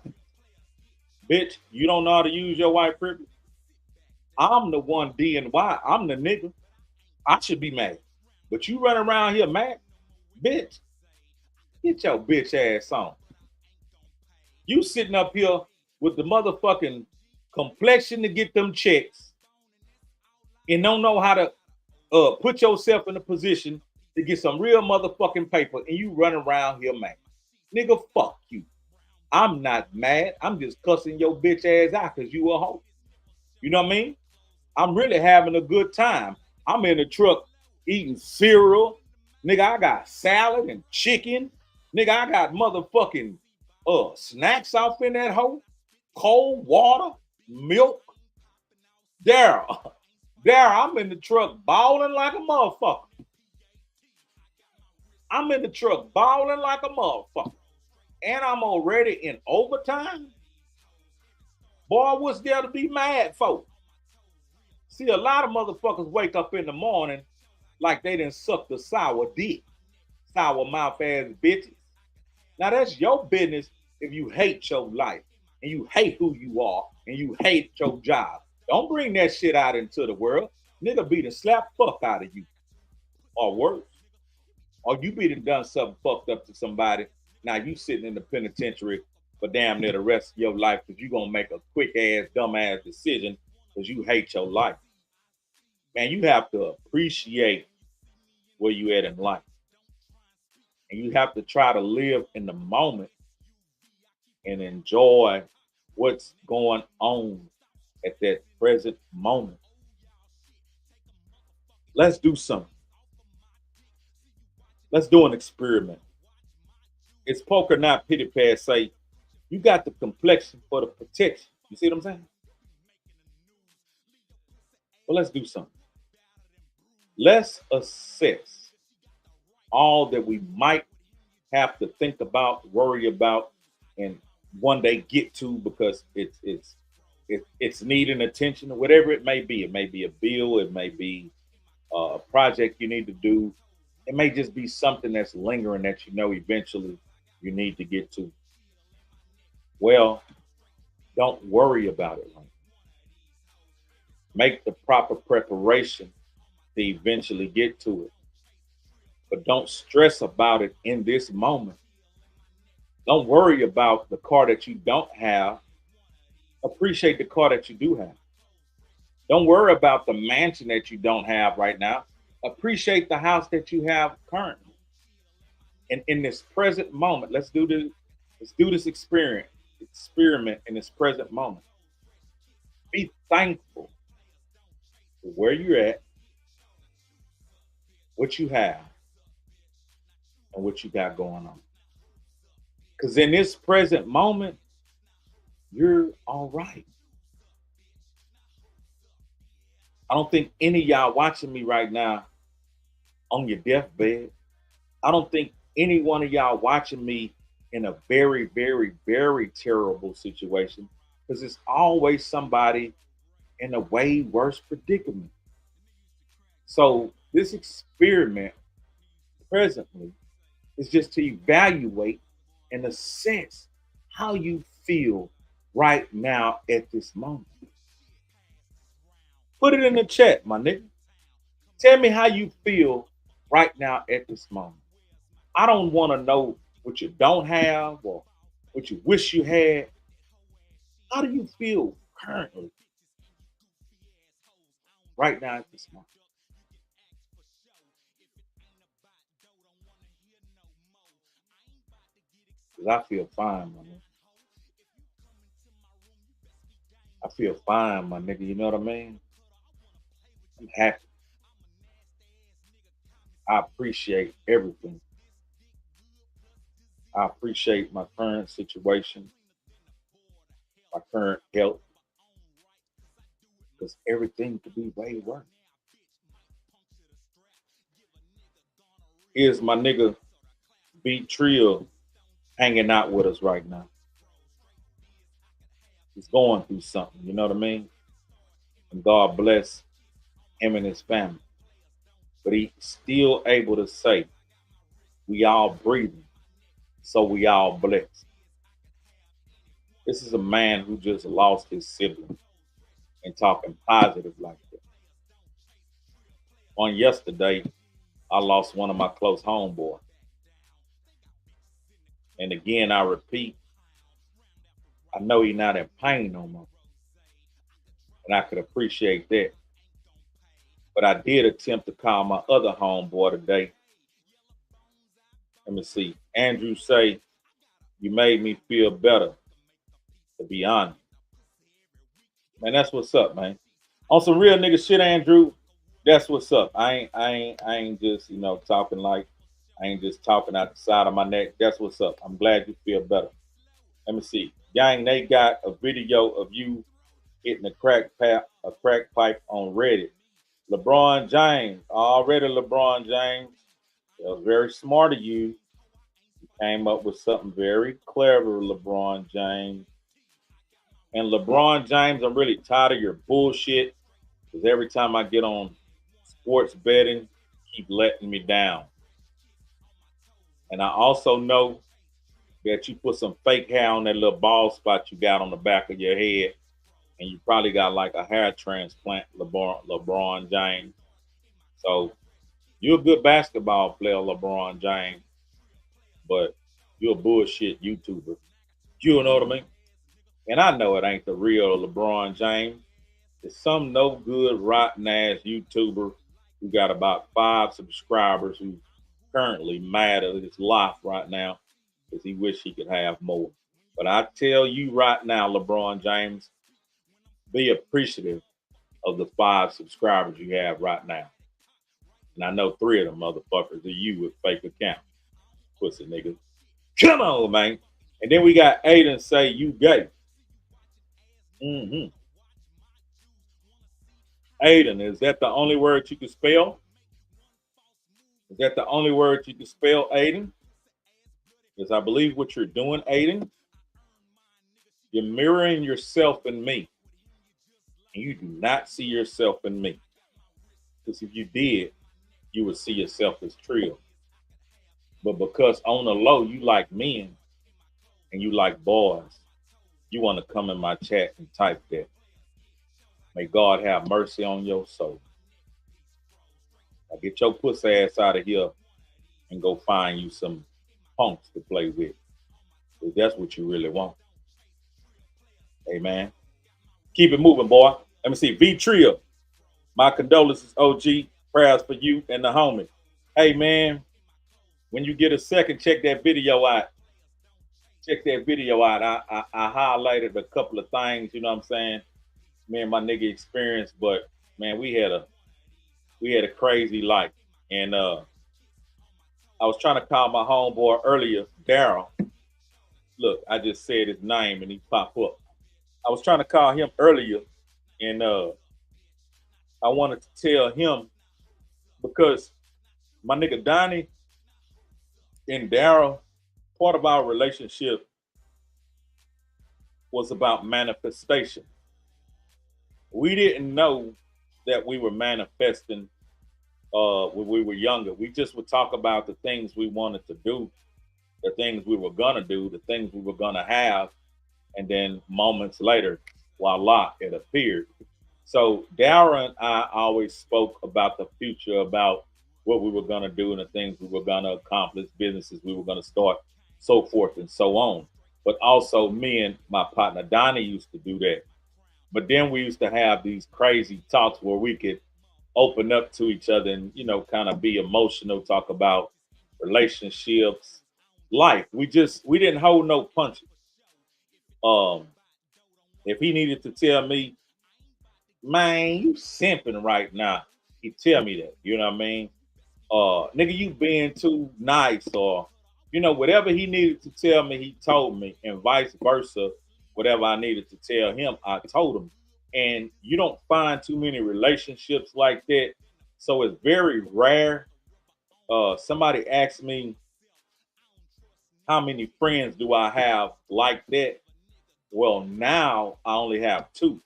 Bitch, you don't know how to use your white privilege? I'm the one D and Y. I'm the nigga. I should be mad. But you run around here mad? Bitch, get your bitch ass on. You sitting up here with the motherfucking complexion to get them checks and don't know how to put yourself in a position to get some real motherfucking paper and you run around here mad. Nigga, fuck you. I'm not mad. I'm just cussing your bitch ass out because you a hoe. You know what I mean? I'm really having a good time. I'm in the truck eating cereal. Nigga, I got salad and chicken. Nigga, I got motherfucking snacks off in that hoe. Cold water, milk. There, I'm in the truck balling like a motherfucker. I'm in the truck balling like a motherfucker. And I'm already in overtime. Boy, what's there to be mad for? See, a lot of motherfuckers wake up in the morning like they done sucked a sour dick. Sour mouth ass bitches. Now that's your business if you hate your life and you hate who you are and you hate your job. Don't bring that shit out into the world. Nigga be the slap fuck out of you. Or worse. Or you be done something fucked up to somebody. Now you sitting in the penitentiary for damn near the rest of your life because you gonna make a quick ass, dumb ass decision because you hate your life. Man, you have to appreciate where you at in life. And you have to try to live in the moment and enjoy what's going on at that present moment. Let's do something. Let's do an experiment. It's poker, not pity pass. Say, you got the complexion for the protection. You see what I'm saying? Well, let's do something. Let's assess all that we might have to think about, worry about, and one day get to because it's needing attention or whatever it may be. It may be a bill, it may be a project you need to do. It may just be something that's lingering that you know eventually you need to get to. Well, don't worry about it. Make the proper preparation to eventually get to it. But don't stress about it in this moment. Don't worry about the car that you don't have. Appreciate the car that you do have. Don't worry about the mansion that you don't have right now. Appreciate the house that you have currently. And in this present moment, let's do this experiment in this present moment. Be thankful for where you're at, what you have, and what you got going on. Because in this present moment, you're all right. I don't think any of y'all watching me right now on your deathbed. I don't think any one of y'all watching me in a very, very, very terrible situation, because it's always somebody in a way worse predicament. So this experiment presently is just to evaluate and assess how you feel right now at this moment. Put it in the chat, my nigga. Tell me how you feel right now at this moment. I don't want to know what you don't have or what you wish you had. How do you feel currently right now at this moment? Because I feel fine, my nigga. I feel fine, my nigga. You know what I mean? I'm happy. I appreciate everything. I appreciate my current situation, my current health, because everything could be way worse. Here's my nigga B Trill hanging out with us right now. He's going through something, you know what I mean? And God bless him and his family. But he's still able to say, we all breathing, so we all blessed. This is a man who just lost his sibling and talking positive like that. On yesterday, I lost one of my close homeboys. And again, I repeat, I know he's not in pain no more. And I could appreciate that. But I did attempt to call my other homeboy today. Let me see. Andrew say, you made me feel better, to be honest. Man, that's what's up, man. On some real nigga shit, Andrew, that's what's up. I ain't just, talking like, I ain't just talking out the side of my neck. That's what's up. I'm glad you feel better. Let me see. Gang, they got a video of you hitting a crack pipe on Reddit. LeBron James, already LeBron James. That was very smart of you. You came up with something very clever, LeBron James. And LeBron James, I'm really tired of your bullshit, because every time I get on sports betting, you keep letting me down. And I also know that you put some fake hair on that little bald spot you got on the back of your head, and you probably got like a hair transplant, LeBron James. So you're a good basketball player, LeBron James, but you're a bullshit YouTuber. You know what I mean? And I know it ain't the real LeBron James. It's some no good, rotten ass YouTuber who got about 5 subscribers who's currently mad at his life right now because he wish he could have more. But I tell you right now, LeBron James, be appreciative of the 5 subscribers you have right now. And I know 3 of them motherfuckers are you with fake accounts. Pussy nigga. Come on, man. And then we got Aiden say you gay. Aiden, is that the only word you can spell? Is that the only word you can spell, Aiden? Because I believe what you're doing, Aiden, you're mirroring yourself in me. And you do not see yourself in me. Because if you did, you would see yourself as Trill. But because on the low, you like men and you like boys, you want to come in my chat and type that. May God have mercy on your soul. Now get your pussy ass out of here and go find you some punks to play with. If that's what you really want. Amen. Keep it moving, boy. Let me see. V Trill. My condolences, OG. Prayers for you and the homie. Hey, man. When you get a second, check that video out. Check that video out. I highlighted a couple of things, you know what I'm saying? me and my nigga experienced, but man, we had a crazy life. And I was trying to call my homeboy earlier, Daryl. Look, I just said his name and he popped up. I was trying to call him earlier, and I wanted to tell him because my nigga Donnie and Daryl, part of our relationship was about manifestation. We didn't know that we were manifesting when we were younger. We just would talk about the things we wanted to do, the things we were gonna do, the things we were gonna have, and then moments later, voila, it appeared. So Dara and I always spoke about the future, about what we were gonna do and the things we were gonna accomplish, businesses we were gonna start, so forth and so on. But also me and my partner Donnie used to do that. But then we used to have these crazy talks where we could open up to each other and, you know, kind of be emotional, talk about relationships, life. We didn't hold no punches. Um, if he needed to tell me, man, you simping right now, he'd tell me that. You know what I mean? Nigga, you being too nice, or whatever he needed to tell me, he told me, and vice versa. Whatever I needed to tell him, I told him. And you don't find too many relationships like that. So it's very rare. Somebody asked me, how many friends do I have like that? Well, now I only have two.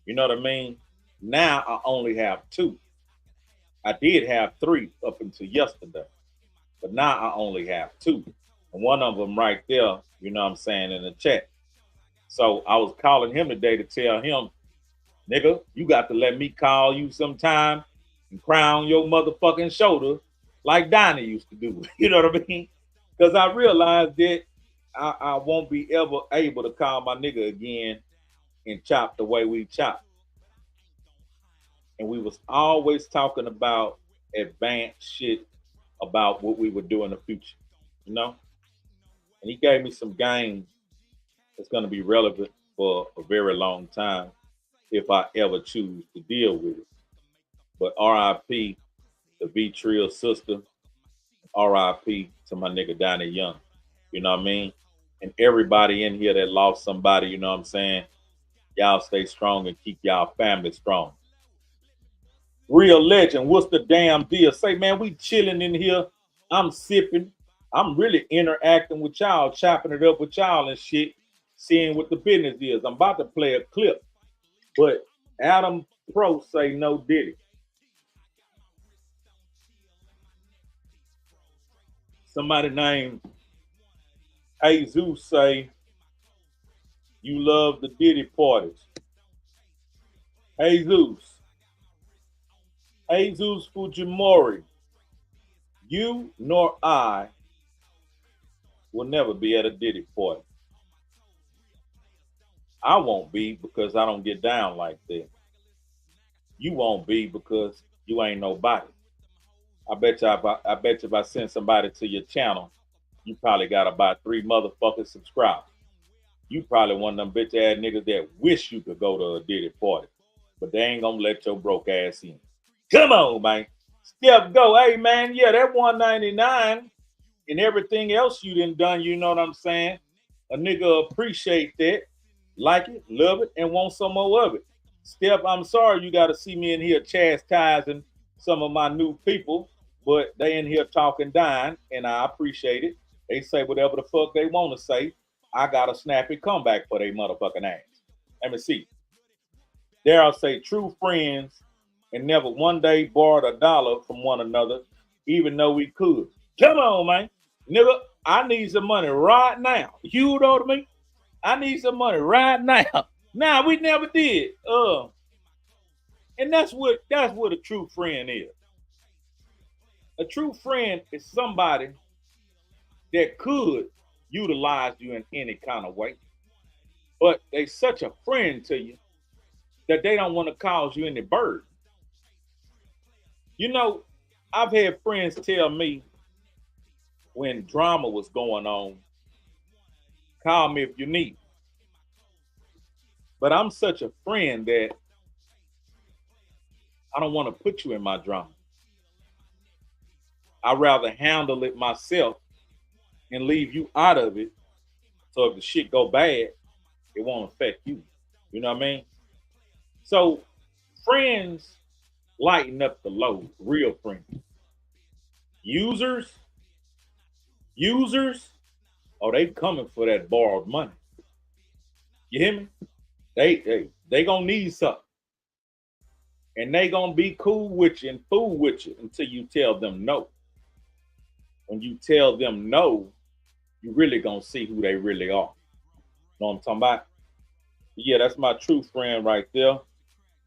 You know what I mean? Now I only have two. I did have three up until yesterday, but now I only have two. And one of them right there, you know what I'm saying, in the chat. So I was calling him today to tell him, nigga, you got to let me call you sometime and cry on your motherfucking shoulder like Donnie used to do. You know what I mean? Because I realized that I won't be ever able to call my nigga again and chop the way we chop. And we was always talking about advanced shit about what we would do in the future, you know? And he gave me some game that's going to be relevant for a very long time if I ever choose to deal with it. But RIP the V Trill sister, RIP to my nigga Donnie Young. You know what I mean? And everybody in here that lost somebody, you know what I'm saying? Y'all stay strong and keep y'all family strong. Real legend, what's the damn deal? Say, man, we chilling in here. I'm sipping. I'm really interacting with y'all, chopping it up with y'all and shit, seeing what the business is. I'm about to play a clip, but Adam Pro say no diddy. Somebody named Jesus say, you love the Diddy parties. Jesus Fujimori, you nor I will never be at a Diddy party. I won't be because I don't get down like that. You won't be because you ain't nobody. I bet you if I send somebody to your channel, you probably got about 3 motherfuckers subscribed. You probably one of them bitch ass niggas that wish you could go to a Diddy party, but they ain't gonna let your broke ass in. Come on, man. Step go. Hey, man, yeah, that 199 and everything else you done, you know what I'm saying? A nigga appreciate that, like it, love it, and want some more of it. Step, I'm sorry you got to see me in here chastising some of my new people, but they in here talking dying, and I appreciate it. They say whatever the fuck they want to say. I got a snappy comeback for they motherfucking ass. Let me see. There I'll say true friends and never one day borrowed $1 from one another, even though we could. Come on, man. Nigga, I need some money right now. You know what I mean? I need some money right now. Nah, we never did. And that's what a true friend is. A true friend is somebody that could utilize you in any kind of way, but they such a friend to you that they don't want to cause you any burden. You know, I've had friends tell me when drama was going on, call me if you need. But I'm such a friend that I don't want to put you in my drama. I'd rather handle it myself and leave you out of it. So if the shit go bad, it won't affect you. You know what I mean? So friends lighten up the load, real friends. Users, oh, they coming for that borrowed money. You hear me? They gonna need something. And they gonna be cool with you and fool with you until you tell them no. When you tell them no, you really gonna see who they really are. Know what I'm talking about? Yeah, that's my true friend right there.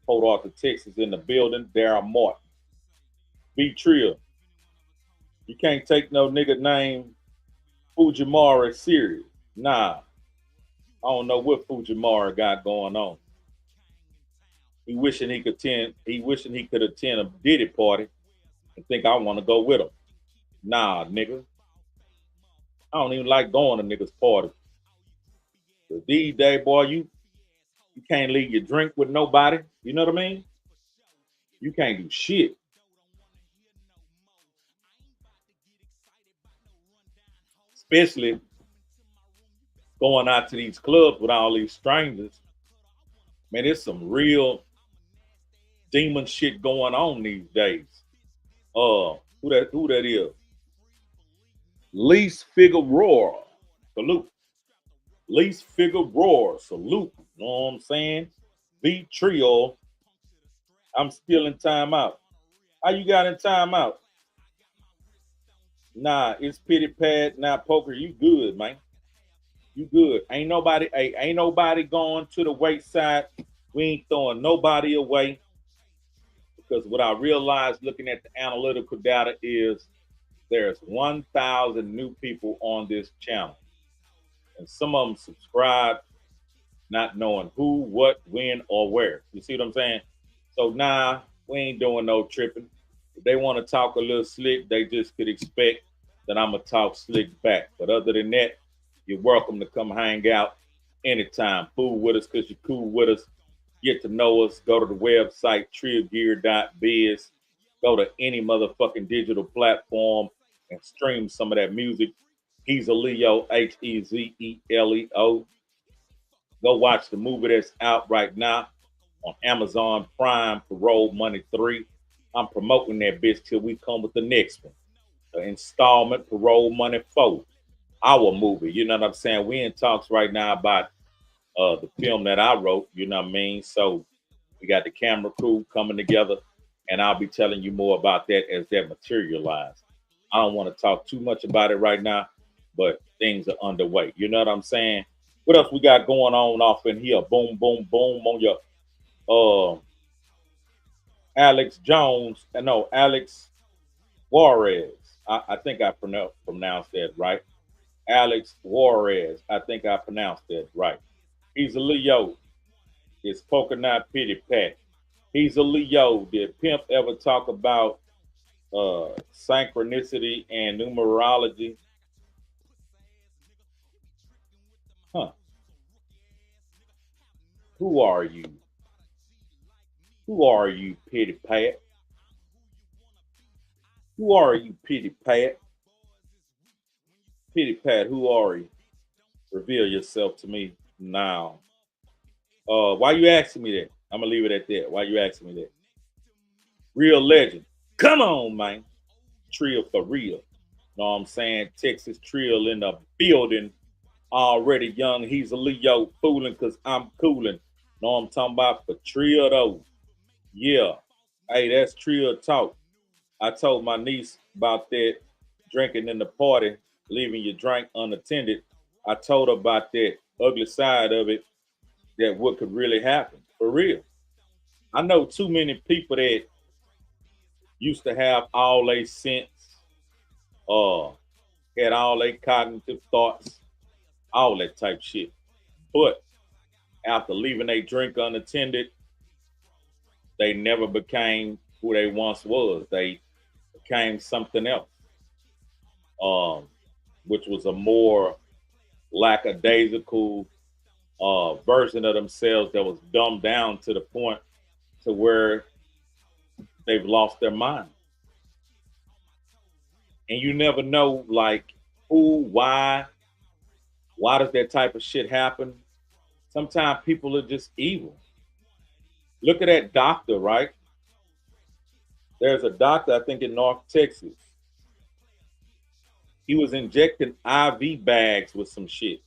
Port Arthur, Texas in the building. Darryl Martin. B Trill. You can't take no nigga named Fujimara serious. Nah. I don't know what Fujimara got going on. He wishing he could attend a Diddy party and think I want to go with him. Nah, nigga. I don't even like going to niggas' parties. But these days, boy, you can't leave your drink with nobody. You know what I mean? You can't do shit. Especially going out to these clubs with all these strangers. Man, there's some real demon shit going on these days. Who that is? Least Figure Roar. Salute. Least Figure Roar. Salute. Know what I'm saying? B Trio. I'm still in timeout. How you got in timeout? Nah, it's pity pad, not poker. You good, man. You good. Ain't nobody going to the wayside. We ain't throwing nobody away. Because what I realized looking at the analytical data is there's 1,000 new people on this channel. And some of them subscribe not knowing who, what, when, or where. You see what I'm saying? So nah, we ain't doing no tripping. If they want to talk a little slick, they just could expect that I'm going to talk slick back. But other than that, you're welcome to come hang out anytime. Fool with us because you're cool with us. Get to know us. Go to the website, trillgear.biz. Go to any motherfucking digital platform and stream some of that music. He's a Leo, Hezeleo. Go watch the movie that's out right now on Amazon Prime, Parole Money 3. I'm promoting that bitch till we come with the next one. The installment, Parole Money 4. Our movie, you know what I'm saying? We in talks right now about the film that I wrote, you know what I mean? So we got the camera crew coming together, and I'll be telling you more about that as that materializes. I don't want to talk too much about it right now, but things are underway. You know what I'm saying? What else we got going on off in here? Boom, boom, boom on your Alex Juarez. I think I pronounced that right. Alex Juarez. I think I pronounced that right. He's a Leo. It's Polka Knot Pity Pat. He's a Leo. Did Pimp ever talk about synchronicity and numerology? Huh. Who are you? Who are you, Pity Pat? Who are you, Pity Pat? Pity Pat, who are you? Reveal yourself to me now. Why you asking me that? I'm gonna leave it at that. Why you asking me that? Real legend. Come on, man. Trill for real. Know what I'm saying? Texas Trill in the building. Already young. He's a Leo fooling because I'm cooling. Know what I'm talking about? For Trill though. Yeah. Hey, that's Trill talk. I told my niece about that drinking in the party, leaving your drink unattended. I told her about that ugly side of it, that what could really happen. For real. I know too many people that used to have all their sense, had all their cognitive thoughts, all that type shit. But after leaving a drink unattended, they never became who they once was. They became something else, which was a more lackadaisical, version of themselves that was dumbed down to the point to where they've lost their mind. And you never know, like, who, why does that type of shit happen? Sometimes people are just evil. Look at that doctor, right? There's a doctor, I think, in North Texas. He was injecting IV bags with some shit.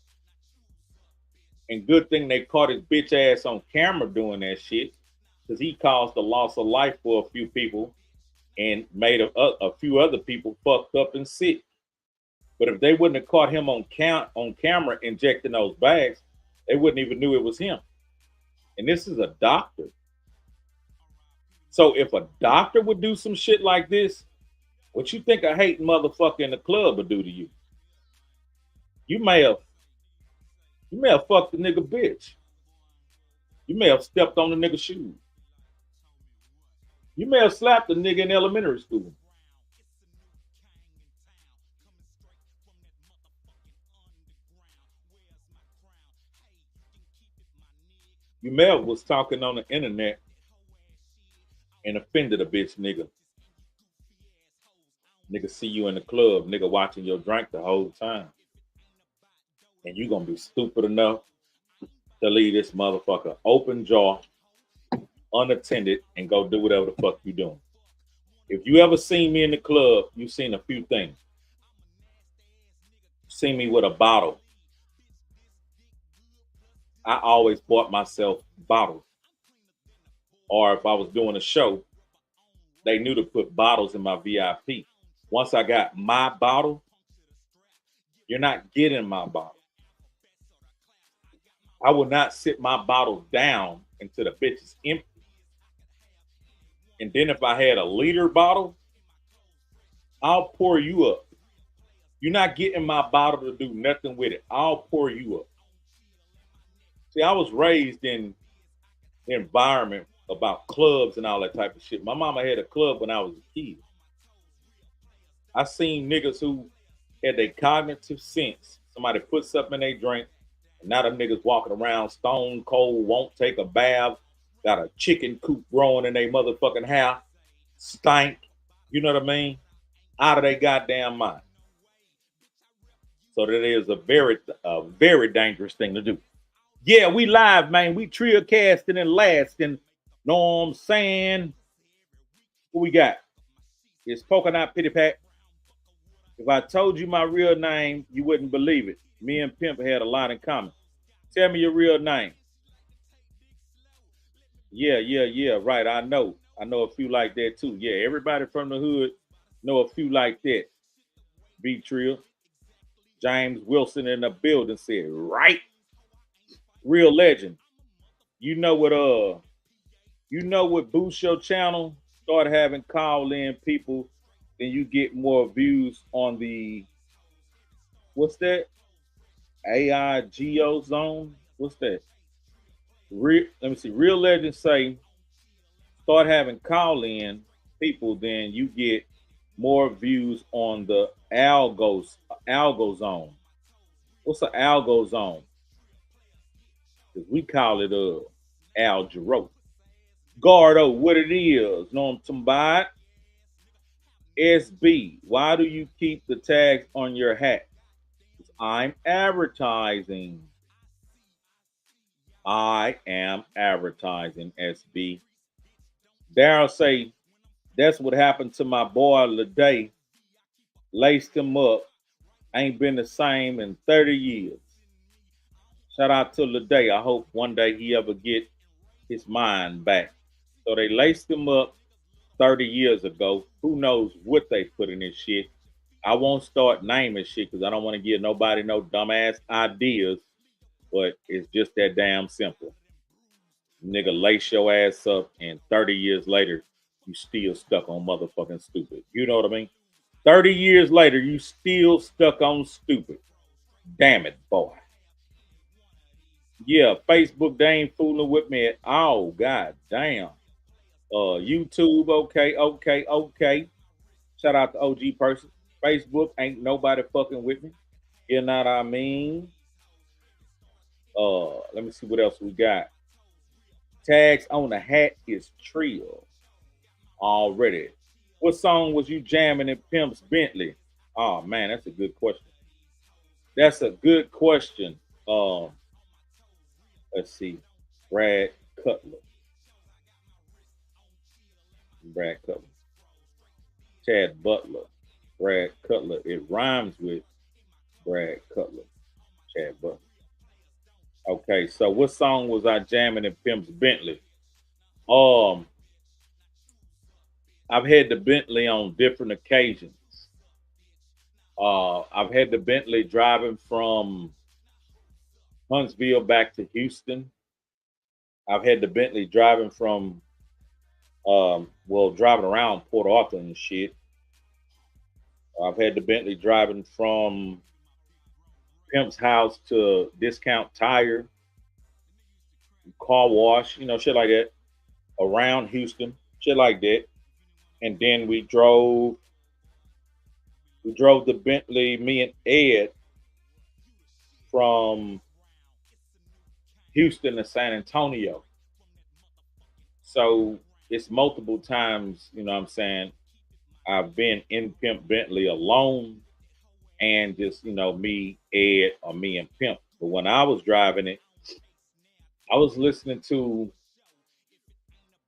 And good thing they caught his bitch ass on camera doing that shit, because he caused the loss of life for a few people and made a few other people fucked up and sick. But if they wouldn't have caught him on camera injecting those bags, they wouldn't even knew it was him. And this is a doctor. So if a doctor would do some shit like this, what you think a hating motherfucker in the club would do to you? You may have fucked the nigga bitch. You may have stepped on the nigga's shoes. You may have slapped the nigga in elementary school. You may have was talking on the internet and offended a bitch nigga. Nigga see you in the club, nigga watching your drink the whole time. And you gonna be stupid enough to leave this motherfucker open jaw, unattended, and go do whatever the fuck you doing. If you ever seen me in the club, you seen a few things. You seen me with a bottle. I always bought myself bottles. Or if I was doing a show, they knew to put bottles in my VIP. Once I got my bottle, you're not getting my bottle. I will not sit my bottle down until the bitch is empty. And then if I had a liter bottle, I'll pour you up. You're not getting my bottle to do nothing with it. I'll pour you up. See, I was raised in the environment about clubs and all that type of shit. My mama had a club when I was a kid. I seen niggas who had their cognitive sense. Somebody put something in their drink, and now them niggas walking around stone cold, won't take a bath, got a chicken coop growing in their motherfucking hair, stank, you know what I mean? Out of their goddamn mind. So that is a very dangerous thing to do. Yeah, we live, man. We trio casting and lasting. Know what I'm saying? What we got? It's Coconut Pity Pack. If I told you my real name, you wouldn't believe it. Me and Pimp had a lot in common. Tell me your real name. Yeah, right. I know a few like that too. Yeah, everybody from the hood know a few like that. B-Trill. James Wilson in the building said, right? Real legend. You know what boosts your channel? Start having call in people, then you get more views on the what's that? AI Geo Zone? What's that? Let me see. Real legends say start having call in people, then you get more views on the algo zone. What's an algo zone? Because we call it algero. Gardo, what it is? Know what I'm talking about? SB, why do you keep the tags on your hat? I'm advertising. I am advertising, SB. Daryl say, that's what happened to my boy Lede. Laced him up. Ain't been the same in 30 years. Shout out to Lede. I hope one day he ever get his mind back. So they laced him up 30 years ago. Who knows what they put in this shit. I won't start naming shit because I don't want to give nobody no dumbass ideas, but it's just that damn simple. Nigga, lace your ass up and 30 years later, you still stuck on motherfucking stupid. You know what I mean? 30 years later, you still stuck on stupid. Damn it, boy. Yeah, Facebook, they ain't fooling with me at all. God damn. YouTube, okay. Shout out to OG person. Facebook, ain't nobody fucking with me. You know what I mean? Let me see what else we got. Tags on the hat is Trill already. What song was you jamming in Pimp's Bentley? Oh man, that's a good question. That's a good question. Let's see. Brad Cutler. Brad Cutler. Chad Butler. Brad Cutler. It rhymes with Brad Cutler. Chad Butler. Okay, so what song was I jamming in Pimp's Bentley? Um, I've had the Bentley on different occasions. I've had the Bentley driving from Huntsville back to Houston. I've had the Bentley driving from, driving around Port Arthur and shit. I've had the Bentley driving from Pimp's house to Discount Tire, car wash, shit like that, around Houston, shit like that. And then we drove the Bentley, me and Ed, from Houston to San Antonio. So it's multiple times, you know what I'm saying, I've been in Pimp Bentley alone and just, me, Ed, or me and Pimp. But when I was driving it, I was listening to,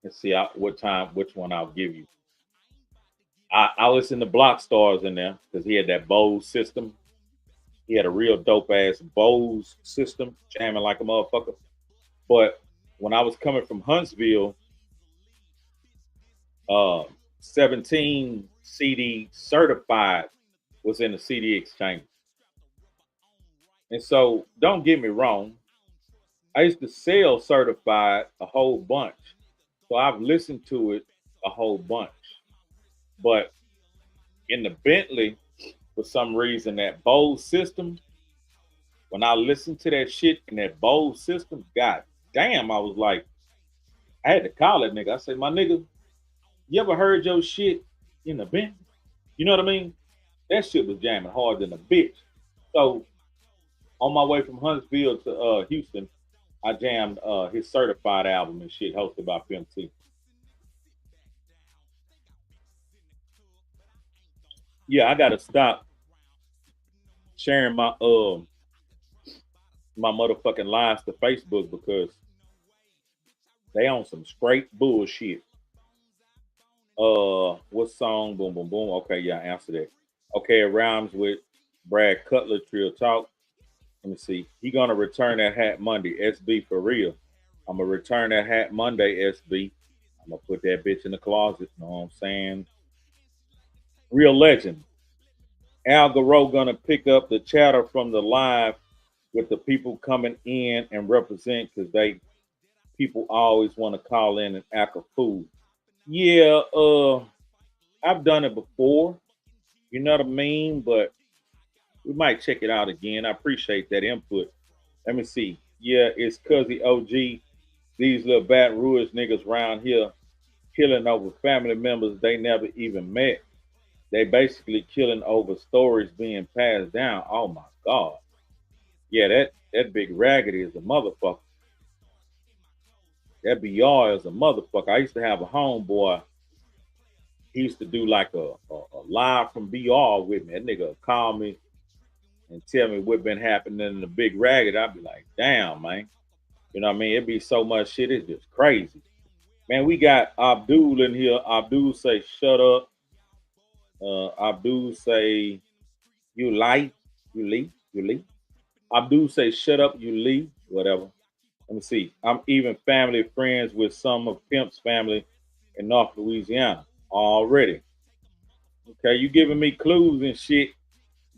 let's see which one I'll give you. I listened to Block Stars in there because he had that Bose system. He had a real dope ass Bose system, jamming like a motherfucker. But when I was coming from Huntsville, 17 CD certified was in the CD exchange. And so don't get me wrong, I used to sell certified a whole bunch. So I've listened to it a whole bunch. But in the Bentley, for some reason, that Bose system, when I listened to that shit in that Bose system, god damn, I was like, I had to call that nigga. I said, my nigga, you ever heard your shit in the Bentley? You know what I mean? That shit was jamming hard than a bitch. So on my way from Huntsville to Houston, I jammed his certified album and shit hosted by Pimp C. Yeah, I gotta stop sharing my my motherfucking lives to Facebook because they on some straight bullshit. What song? Boom, boom, boom. Okay, yeah, I answered that. Okay, it rhymes with Brad Cutler Trill Talk. Let me see. He gonna return that hat Monday. SB for real. I'm gonna return that hat Monday, SB. I'm gonna put that bitch in the closet. You know what I'm saying? Real legend. Al Garo gonna pick up the chatter from the live with the people coming in and represent because people always want to call in and act a fool. Yeah, I've done it before. You know what I mean? But we might check it out again. I appreciate that input. Let me see. Yeah, it's Cuzzy OG. These little Baton Rouge niggas around here killing over family members they never even met. They basically killing over stories being passed down. Oh my God. Yeah, that big raggedy is a motherfucker. That BR is a motherfucker. I used to have a homeboy. He used to do like a live from BR with me. That nigga would call me and tell me what been happening in the big ragged. I'd be like, damn, man. You know what I mean? It'd be so much shit. It's just crazy. Man, we got Abdul in here. Abdul say, shut up. Abdul say, you lie. You leave. Abdul say, shut up, you leave. Whatever. Let me see. I'm even family friends with some of Pimp's family in North Louisiana already. Okay, you giving me clues and shit.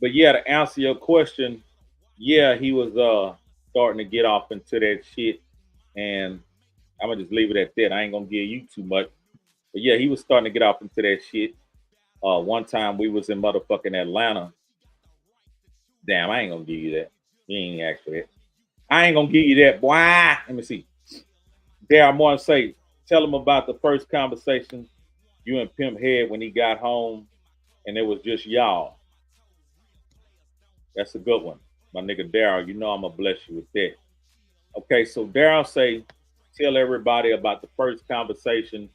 But yeah, to answer your question, yeah, he was starting to get off into that shit. And I'm gonna just leave it at that. I ain't gonna give you too much. But yeah, he was starting to get off into that shit. One time we was in motherfucking Atlanta. Damn, I ain't gonna give you that. You ain't asked for that. I ain't gonna give you that, boy. Let me see. Darryl Martin say, tell him about the first conversation you and Pimp had when he got home and it was just y'all. That's a good one. My nigga Darryl, you know I'm gonna bless you with that. Okay, so Daryl say, tell everybody about the first conversation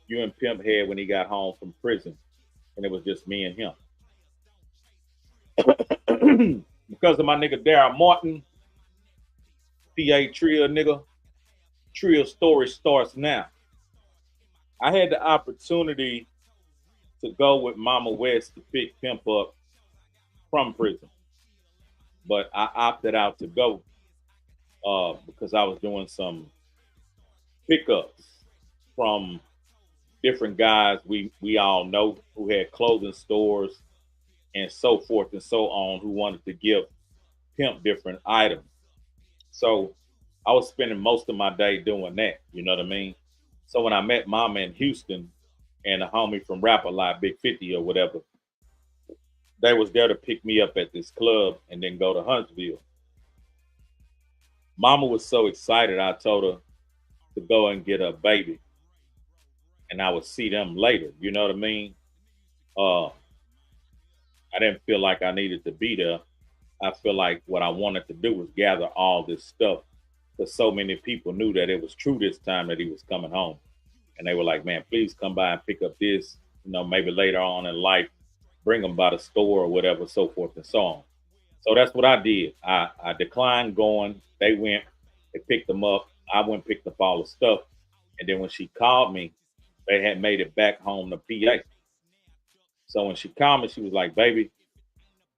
you and Pimp had when he got home from prison, and it was just me and him. Because of my nigga Daryl Martin, PA Tria nigga, Tria story starts now. I had the opportunity to go with Mama West to pick Pimp up from prison, but I opted out to go because I was doing some pickups from different guys we all know who had clothing stores and so forth and so on who wanted to give Pimp different items. So I was spending most of my day doing that, you know what I mean? So when I met Mama in Houston and a homie from Rap a Lot, Big 50 or whatever, they was there to pick me up at this club and then go to Huntsville. Mama was so excited, I told her to go and get a baby and I would see them later, you know what I mean? I didn't feel like I needed to be there. I feel like what I wanted to do was gather all this stuff because so many people knew that it was true this time that he was coming home. And they were like, man, please come by and pick up this, you know, maybe later on in life, bring them by the store or whatever, so forth and so on. So that's what I did. I declined going. They went, they picked them up. I went and picked up all the stuff. And then when she called me, they had made it back home to PA. So when she called me, she was like, baby,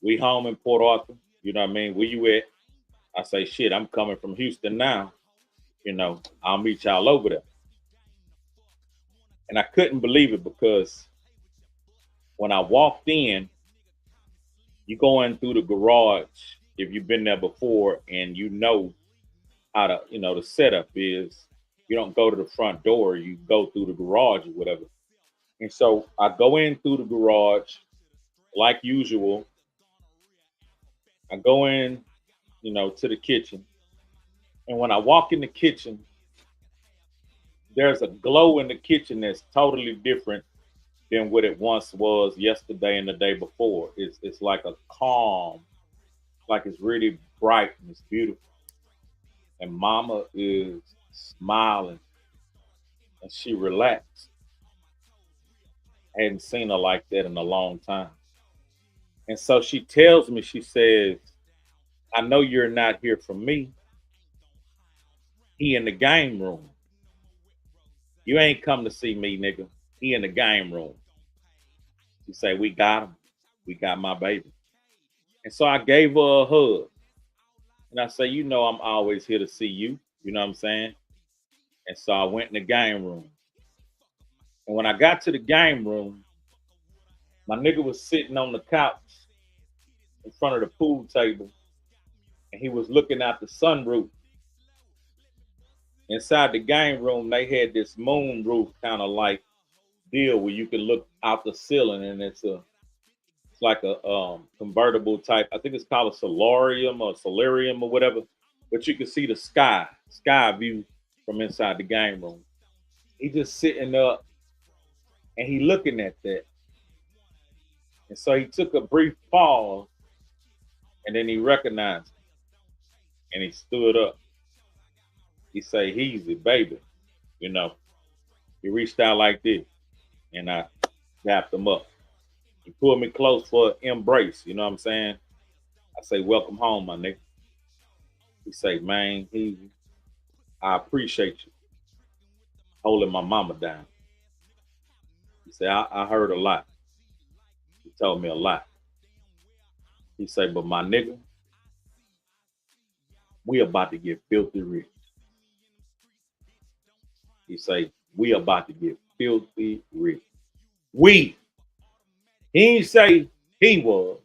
we home in Port Arthur. You know what I mean? Where you at? I say, shit, I'm coming from Houston now. You know, I'll meet y'all over there. And I couldn't believe it because when I walked in, you go in through the garage if you've been there before and you know how to, you know, the setup is you don't go to the front door, you go through the garage or whatever. And so I go in through the garage like usual. I go in, you know, to the kitchen. And when I walk in the kitchen, there's a glow in the kitchen that's totally different than what it once was yesterday and the day before. It's like a calm, like it's really bright and it's beautiful. And Mama is smiling and she relaxed. I hadn't seen her like that in a long time. And so she tells me, she says, I know you're not here for me. He in the game room. You ain't come to see me, nigga. He in the game room. She say, we got him. We got my baby. And so I gave her a hug. And I say, you know, I'm always here to see you. You know what I'm saying? And so I went in the game room. And when I got to the game room, my nigga was sitting on the couch in front of the pool table. And he was looking out the sunroof. Inside the game room, they had this moon roof kind of like deal where you can look out the ceiling, and it's like a convertible type. I think it's called a solarium or whatever. But you can see the sky view from inside the game room. He just sitting up, and he looking at that. And so he took a brief pause, and then he recognized me, and he stood up. He say, easy, baby. You know, he reached out like this, and I dapped him up. He pulled me close for an embrace, you know what I'm saying? I say, welcome home, my nigga. He say, man, I appreciate you holding my mama down. He said, I heard a lot. He told me a lot. He said, but my nigga, we about to get filthy rich. He say, we about to get filthy rich. We. He ain't say he was.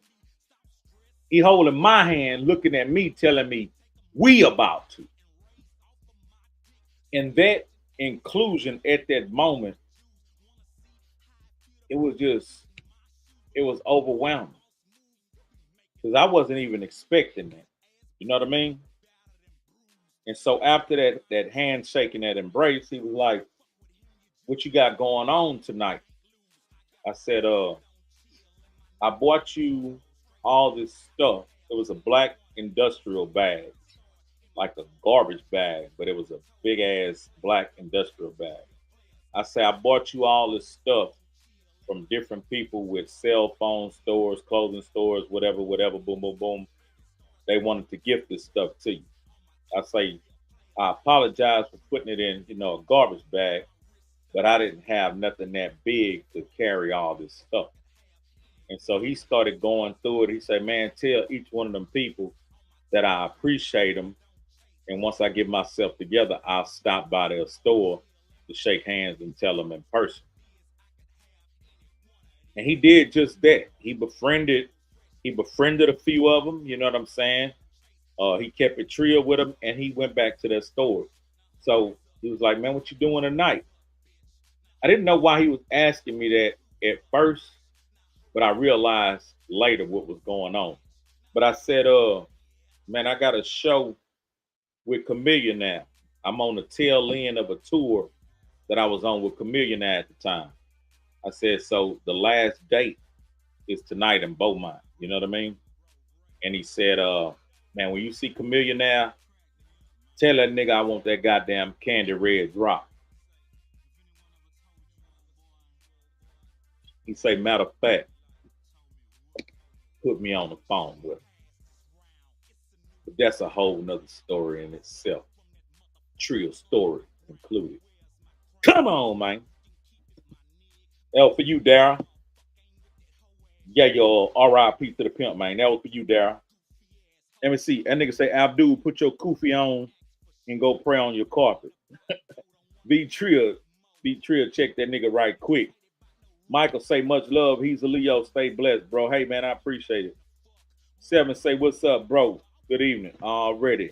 He holding my hand, looking at me, telling me, we about to. And that inclusion at that moment, it was overwhelming. Because I wasn't even expecting that. You know what I mean? And so after that handshake and that embrace, he was like, what you got going on tonight? I said, I bought you all this stuff. It was a black industrial bag. like a garbage bag, but it was a big ass black industrial bag. I say, I bought you all this stuff from different people with cell phone stores, clothing stores, whatever, whatever, boom, boom, boom. They wanted to gift this stuff to you. I say, I apologize for putting it in, a garbage bag, but I didn't have nothing that big to carry all this stuff. And so he started going through it. He said, man, tell each one of them people that I appreciate them. And once I get myself together, I'll stop by their store to shake hands and tell them in person. And he did just that. He befriended a few of them, you know what I'm saying? He kept it trio with him and he went back to their store. So he was like, man, what you doing tonight? I didn't know why he was asking me that at first, but I realized later what was going on. But I said, man, I got a show with Chameleon now. I'm on the tail end of a tour that I was on with Chameleon at the time. I said, so the last date is tonight in Beaumont. You know what I mean? And he said, man, when you see Chameleon now, tell that nigga I want that goddamn candy red drop. He say, matter of fact, put me on the phone with him. But that's a whole nother story in itself. Trio story included. Come on, man. That was for you, Darryl. Yeah, your RIP to the pimp, man. That was for you, Darryl. Let me see. That nigga say, Abdul, put your kufi on and go pray on your carpet. B Trill, check that nigga right quick. Michael say, much love. He's a Leo. Stay blessed, bro. Hey, man, I appreciate it. 7 say, what's up, bro? Good evening. Already.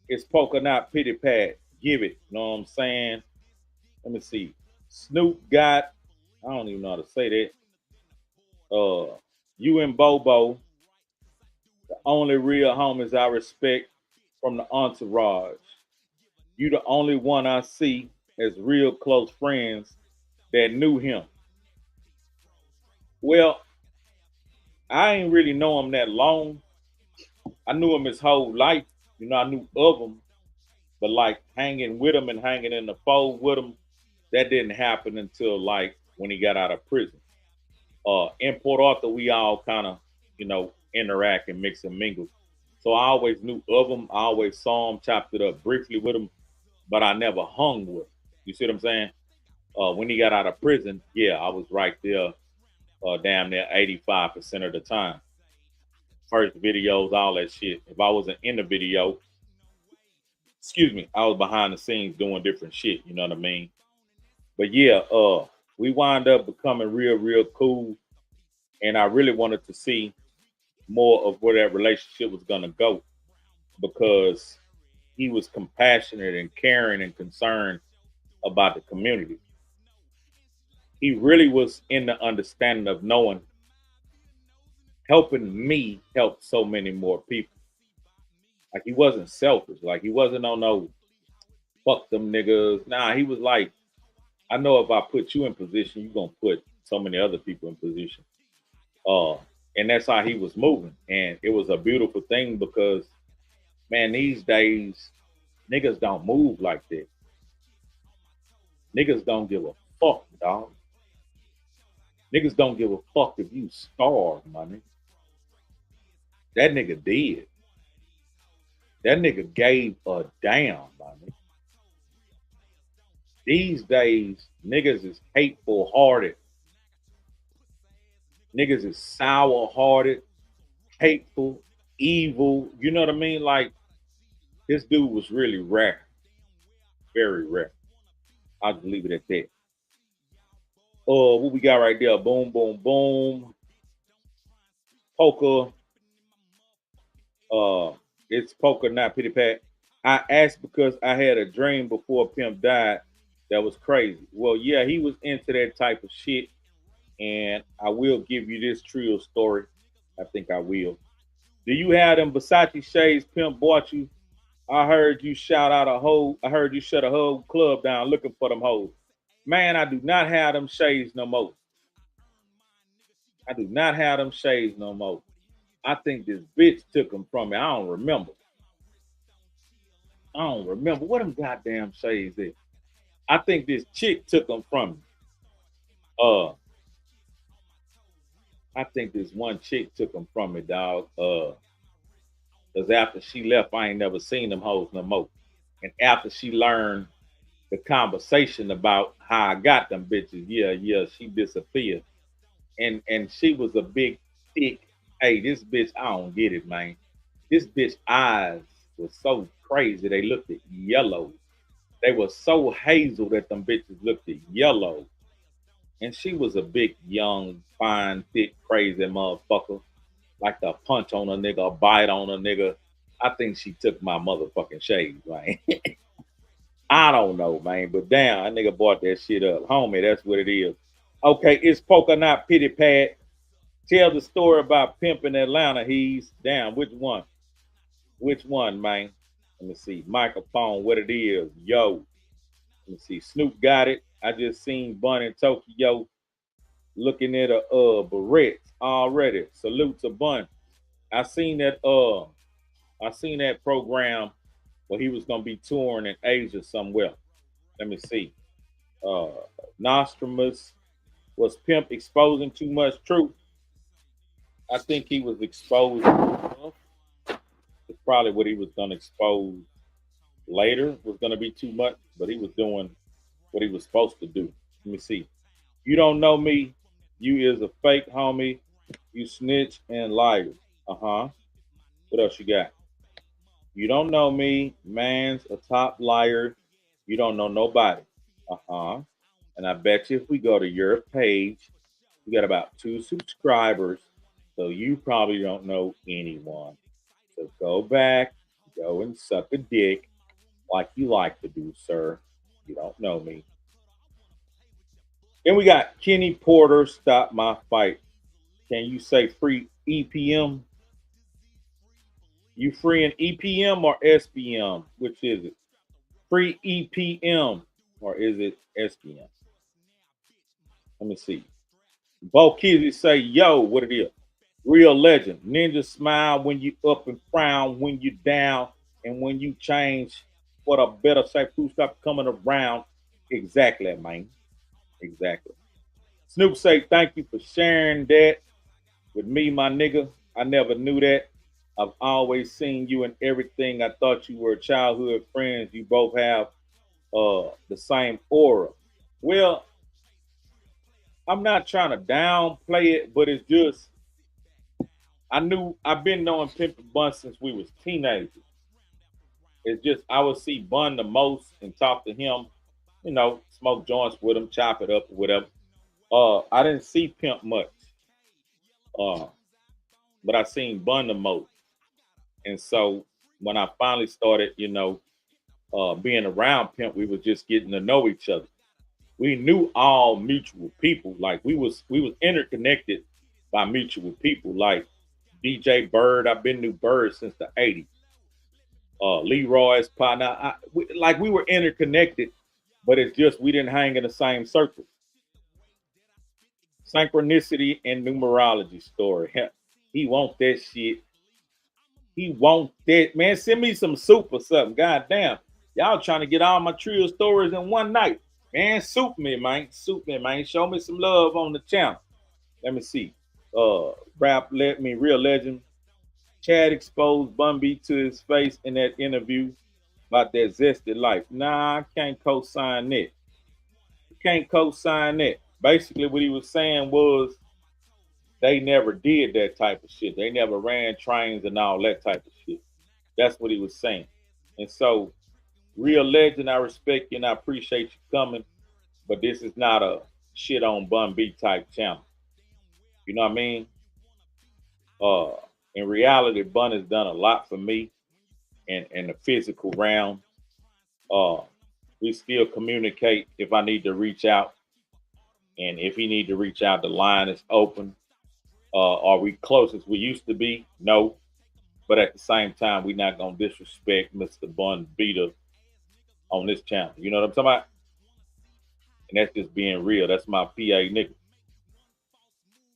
It's polka knot pity pad. Give it. You know what I'm saying? Let me see. Snoop got, I don't even know how to say that. You and Bobo, the only real homies I respect from the entourage. You the only one I see as real close friends that knew him. Well, I ain't really know him that long. I knew him his whole life. I knew of him. But like hanging with him and hanging in the fold with him, that didn't happen until like when he got out of prison. In Port Arthur, we all kind of, interact and mix and mingle. So I always knew of him. I always saw him, chopped it up briefly with him, but I never hung with him. You see what I'm saying? When he got out of prison, yeah, I was right there, damn near 85% of the time. First videos, all that shit. If I wasn't in the video, I was behind the scenes doing different shit. You know what I mean? But yeah, we wound up becoming real cool. And I really wanted to see more of where that relationship was going to go because he was compassionate and caring and concerned about the community. He really was in the understanding of knowing, helping me help so many more people. Like he wasn't selfish. Like he wasn't on no fuck them niggas. Nah, he was like, I know if I put you in position, you're gonna put so many other people in position. And that's how he was moving. And it was a beautiful thing because, man, these days, niggas don't move like that. Niggas don't give a fuck, dog. Niggas don't give a fuck if you starve, money. That nigga did. That nigga gave a damn, money. These days, niggas is hateful hearted. Niggas is sour hearted, hateful, evil. You know what I mean? Like, this dude was really rare. Very rare. I'll just leave it at that. What we got right there? Boom, boom, boom. Poker. It's poker, not pity pat. I asked because I had a dream before Pimp died that was crazy. Well, yeah, he was into that type of shit. And I will give you this trio story. I think I will. Do you have them Versace shades Pimp bought you? I heard you shout out a hoe. I heard you shut a whole club down looking for them hoes. Man, I do not have them shades no more. I do not have them shades no more. I think this bitch took them from me. I don't remember. I don't remember what them goddamn shades is. I think this chick took them from me. I think this one chick took them from me, dog. Cause after she left, I ain't never seen them hoes no more. And after she learned the conversation about how I got them bitches, yeah, she disappeared. And she was a big, thick. Hey, this bitch, I don't get it, man. This bitch eyes was so crazy. They looked at yellow. They were so hazel that them bitches looked at yellow. And she was a big, young, fine, thick, crazy motherfucker. Like to punch on a nigga, bite on a nigga. I think she took my motherfucking shades, man. I don't know, man. But damn, that nigga bought that shit up. Homie, that's what it is. Okay, it's Polka Knot Pity Pad. Tell the story about Pimp in Atlanta. He's damn, which one? Which one, man? Let me see. Microphone, what it is. Yo. Let me see. Snoop got it. I just seen Bun in Tokyo looking at a barrette already. Salute to Bun. I seen that program where he was gonna be touring in Asia somewhere. Let me see. Nostradamus, was Pimp exposing too much truth? I think he was exposing enough. It's probably what he was gonna expose later was gonna be too much, but he was doing what he was supposed to do. Let me see. You don't know me. You is a fake homie. You snitch and liar. Uh-huh. What else you got? You don't know me. Man's a top liar. You don't know nobody. Uh-huh. And I bet you if we go to your page, you got about 2 subscribers. So you probably don't know anyone. So go back, go and suck a dick like you like to do, sir. You don't know me. Then we got Kenny Porter, Stop My Fight. Can you say free EPM? You free in EPM or SPM? Which is it? Free EPM or is it SPM? Let me see. Bo Kizzy say, yo, what it is? Real legend. Ninja smile when you up and frown when you down. And when you change for the better say, who stop coming around. Exactly, man. Exactly. Snoop say, thank you for sharing that with me, my nigga. I never knew that. I've always seen you in everything. I thought you were childhood friends. You both have the same aura. Well, I'm not trying to downplay it, but it's just I've been knowing Pimp Bun since we was teenagers. It's just I would see Bun the most and talk to him, smoke joints with him, chop it up, or whatever. I didn't see Pimp much. But I seen Bun the most. And so when I finally started, being around Pimp, we were just getting to know each other. We knew all mutual people. Like we was interconnected by mutual people. Like DJ Bird, I've been knew Bird since the 80s. Leroy's partner. We were interconnected, but it's just we didn't hang in the same circle. Synchronicity and numerology story. He want that shit. He want that. Man, send me some soup or something. God damn. Y'all trying to get all my trio stories in one night. Man, soup me, man. Soup me, man. Show me some love on the channel. Let me see. Real legend. Chad exposed Bun B to his face in that interview about that zesty life. Nah, I can't co-sign that. Can't co-sign that. Basically, what he was saying was they never did that type of shit. They never ran trains and all that type of shit. That's what he was saying. And so, real legend, I respect you and I appreciate you coming, but this is not a shit on Bun B type channel. You know what I mean? In reality, Bun has done a lot for me in the physical realm. We still communicate if I need to reach out. And if he need to reach out, the line is open. Are we close as we used to be? No. But at the same time, we're not going to disrespect Mr. Bun Beater on this channel. You know what I'm talking about? And that's just being real. That's my PA nigga.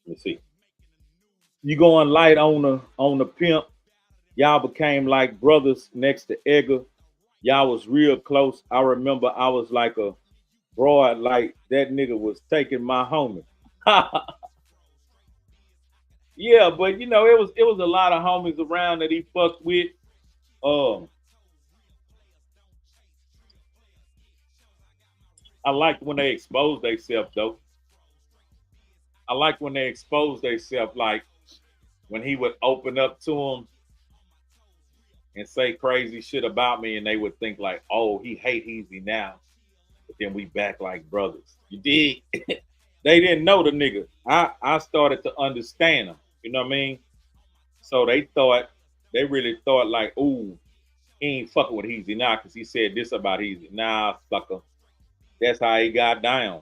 Let me see. You going light on the Pimp. Y'all became like brothers next to Edgar. Y'all was real close. I remember I was like a broad, like that nigga was taking my homie. Yeah, but you know, it was a lot of homies around that he fucked with. Um, I liked when they exposed themselves though. I liked when they exposed themselves, like when he would open up to them and say crazy shit about me, and they would think like, "Oh, he hate Easy now," but then we back like brothers. You dig? They didn't know the nigga. I started to understand him. You know what I mean? So they really thought like, "Ooh, he ain't fucking with Easy now because he said this about Easy." Nah, sucker. That's how he got down.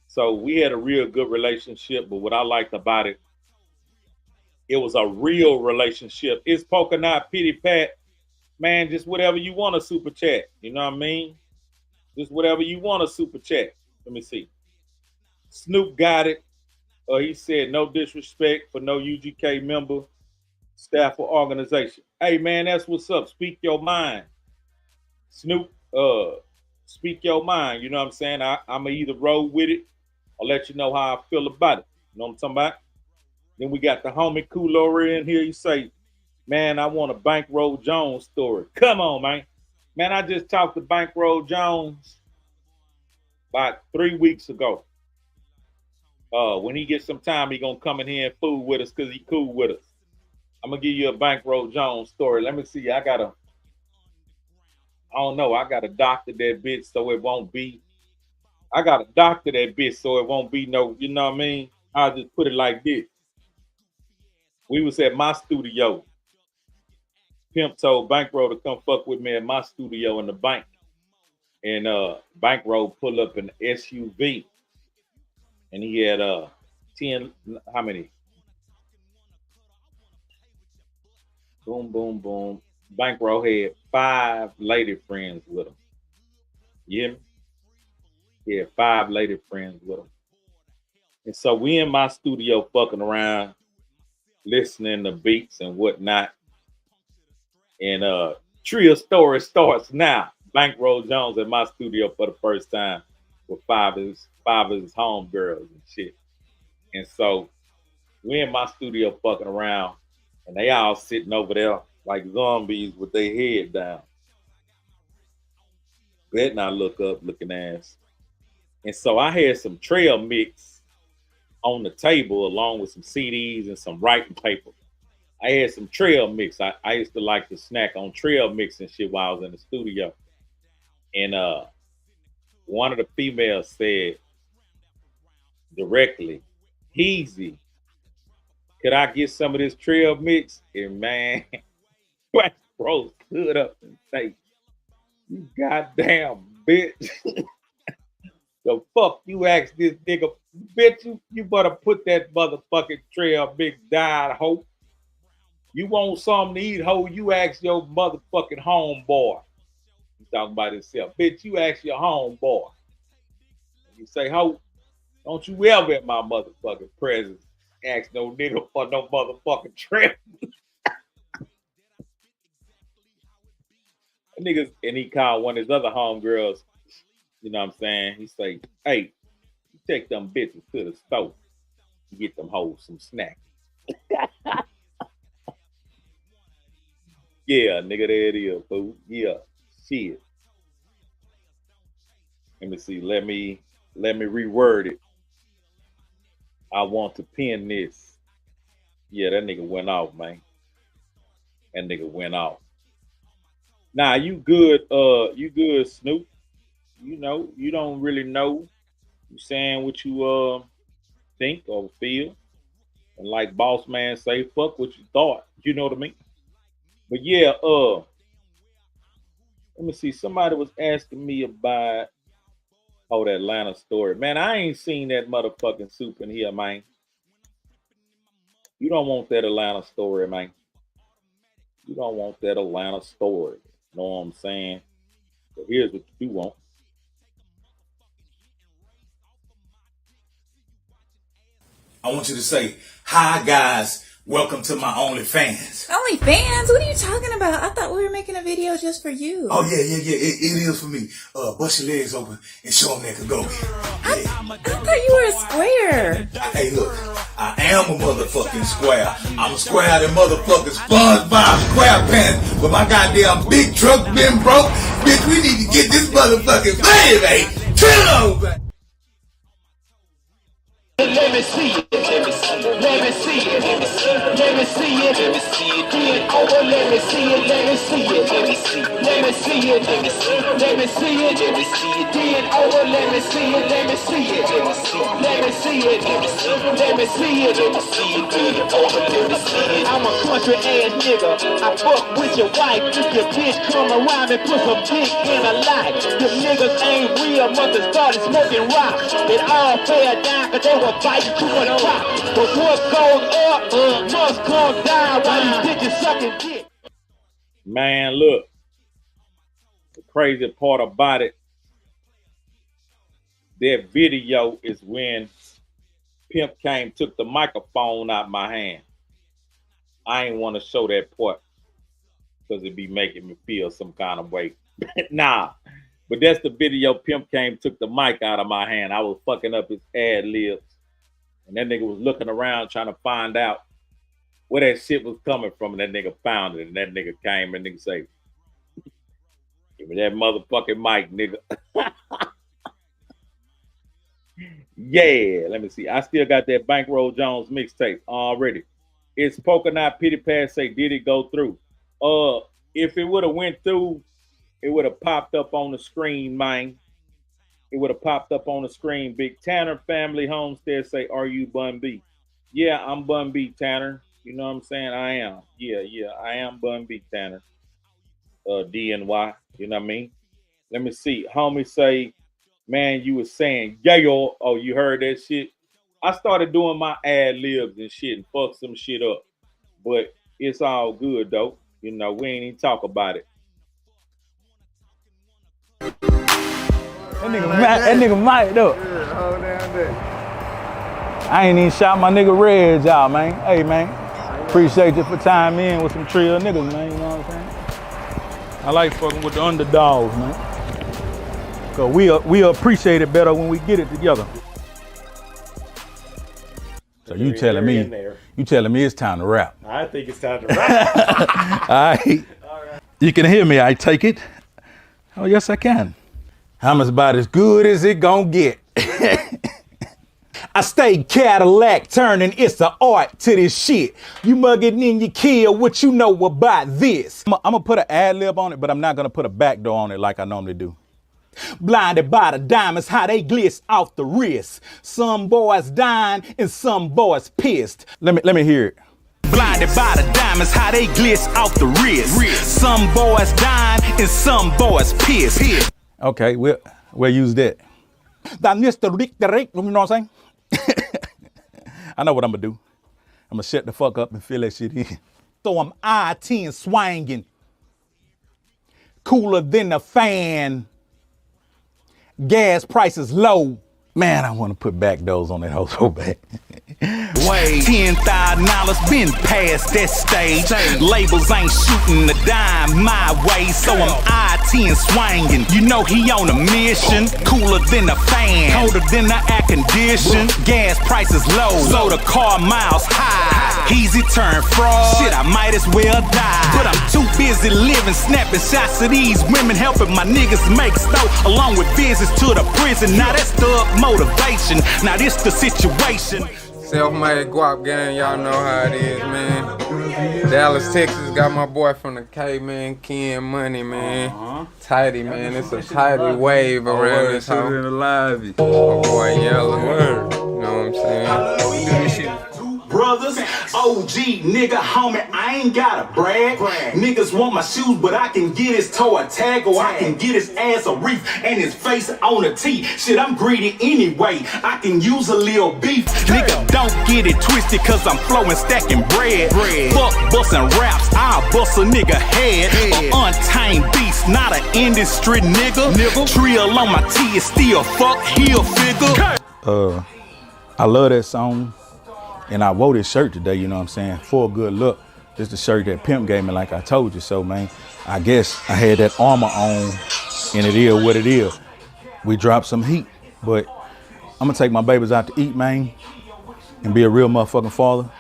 So we had a real good relationship. But what I liked about it, it was a real relationship. It's Polka Knot Pity Pat, man. Just whatever you want to super chat. You know what I mean? Just whatever you want to super chat. Let me see. Snoop got it. He said no disrespect for no UGK member, staff, or organization. Hey man, that's what's up. Speak your mind. Snoop, speak your mind. You know what I'm saying? I'ma either roll with it or let you know how I feel about it. You know what I'm talking about? Then we got the homie Coolor in here. You say, man, I want a Bankroll Jones story. Come on, man. Man, I just talked to Bankroll Jones about 3 weeks ago. When he gets some time, he gonna come in here and fool with us because he cool with us. I'm gonna give you a Bankroll Jones story. Let me see. I don't know. I gotta doctor that bitch so it won't be. I gotta doctor that bitch so it won't be no. You know what I mean? I'll just put it like this. We was at my studio. Pimp told Bankroll to come fuck with me at my studio in the bank, and Bankroll pull up an SUV, and he had 10. How many? Boom, boom, boom. Bankroll had 5 lady friends with him. You hear me? He had 5 lady friends with him. And so we in my studio fucking around, listening to beats and whatnot. And Tria story starts now. Bankroll Jones at my studio for the first time with five of his homegirls and shit. And so we in my studio fucking around, and they all sitting over there like zombies with their head down. Bet not look up looking ass. And so I had some trail mix on the table along with some CDs and some writing paper. I had some trail mix. I used to like to snack on trail mix and shit while I was in the studio. And one of the females said directly, "Easy, could I get some of this trail mix?" And man, bro stood up and say, "You goddamn bitch." The fuck you ask this nigga, bitch, you better put that motherfucking trail mix down, hoe. You want something to eat, hoe, you ask your motherfucking homeboy. He talking about himself. Bitch, you ask your homeboy. You say, hoe, don't you ever at my motherfucking presence ask no nigga for no motherfucking trail. Niggas, and he called one of his other homegirls, you know what I'm saying? He say, "Hey, you take them bitches to the store and get them hoes some snacks." Yeah, nigga, there it is, fool. Yeah, shit. Let me see. Let me reword it. I want to pin this. Yeah, that nigga went off, man. That nigga went off. Nah, you good, Snoop. You know, you don't really know. You saying what you think or feel. And like Boss Man say, fuck what you thought. You know what I mean? But yeah, let me see. Somebody was asking me about the Atlanta story. Man, I ain't seen that motherfucking soup in here, man. You don't want that Atlanta story, man. You don't want that Atlanta story. You know what I'm saying? But here's what you do want. I want you to say, "Hi guys, Welcome to my OnlyFans. OnlyFans? What are you talking about? I thought we were making a video just for you. Oh, yeah. It is for me. Bust your legs open and show them that can go. I thought you were a square. Hey, look. I am a motherfucking square. I'm a square than motherfucking SpongeBob SquarePants. But my goddamn big truck been broke. Bitch, we need to get this motherfucking baby. Chill over. Let me see it. Let me see it. Let me see it. Let me see it. Let me see it. Let me see it. Get over. Let me see it. Let me see it. Let me see it. Let me see it. Let me see it. Let me see it. Let me see it. Get over. Let me see it. Let me see it. Let me see it. Let me see it. Let me see it. Let me see it. Let me see it. Get over. Let me see it. I'm a country ass nigga. I fuck with your wife. If your bitch come around and put some dick in her life. Them niggas ain't real. Mother started smoking rock. It all fell down cause they were fighting too much rock. But what goes up must come down while these bitches sucking dick. Man, look. The crazy part about it, that video is when Pimp came, took the microphone out my hand. I ain't want to show that part because it'd be making me feel some kind of way. Nah. But that's the video. Pimp came, took the mic out of my hand. I was fucking up his ad libs. And that nigga was looking around trying to find out where that shit was coming from. And that nigga found it. And that nigga came and nigga say, give me that motherfucking mic, nigga. Yeah, let me see. I still got that Bankroll Jones mixtape already. It's Polka Knot Pity Pass say, did it go through? If it would have went through, it would have popped up on the screen, man. It would have popped up on the screen. Big Tanner Family Homestead say, are you Bun B? Yeah, I'm Bun B, Tanner. You know what I'm saying? I am. Yeah, I am Bun B, Tanner. DNY, you know what I mean? Let me see. Homie say, man, you was saying, yeah, yo. Oh, you heard that shit? I started doing my ad libs and shit and fucked some shit up. But it's all good, though. You know, we ain't even talk about it. That nigga mic'd up. Yeah, hold down there. I ain't even shot my nigga Reg out, man. Hey, man. Appreciate you for time in with some trill niggas, man. You know what I'm saying? I like fucking with the underdogs, man. Cause we appreciate it better when we get it together. So you telling me it's time to rap? I think it's time to rap. All right. You can hear me, I take it? Oh, yes, I can. I'm about as good as it gon' get. I stay Cadillac turning, it's an art to this shit. You mugging in your kill, what you know about this? I'm gonna put an ad lib on it, but I'm not gonna put a backdoor on it like I normally do. Blinded by the diamonds, how they glitz off the wrist. Some boys dying and some boys pissed. Let me hear it. Blinded by the diamonds, how they glitz off the wrist. Some boys dying and some boys pissed. Okay, we'll use that. You know what I'm saying? I know what I'm gonna do. I'm gonna shut the fuck up and fill that shit in. So I'm I-10 swanging. Cooler than a fan. Gas prices low. Man, I want to put back doors on that hoe so bad. Wait, $10,000 been past that stage. Labels ain't shooting a dime my way, so I'm I-10 swanging. You know he on a mission. Cooler than a fan, colder than the air condition. Gas prices low, so the car miles high. Easy turn fraud, shit I might as well die. But I'm too busy living, snapping shots of these women, helping my niggas make snow, along with visits to the prison. Now that's thug motivation, now this the situation. Self-made guap gang, y'all know how it is, man. Dallas, Texas, got my boy from the K, man, Ken Money, man. Tighty, man, it's a tighty wave around this house. My boy Yellow, you know what I'm saying? We do this shit. Brothers, OG, nigga, homie, I ain't gotta brag. Niggas want my shoes, but I can get his toe a tag, or I can get his ass a reef and his face on a tee. Shit, I'm greedy anyway. I can use a little beef. Nigga, don't get it twisted, cause I'm flowing, stacking bread. Fuck bustin' raps, I'll bust a nigga head. A untamed beast, not an industry nigga. Trill on my tee is still fuck heel figure. I love that song. And I wore this shirt today, you know what I'm saying, for a good look. This the shirt that Pimp gave me, like I told you. So, man, I guess I had that armor on, and it is what it is. We dropped some heat, but I'm gonna take my babies out to eat, man, and be a real motherfucking father.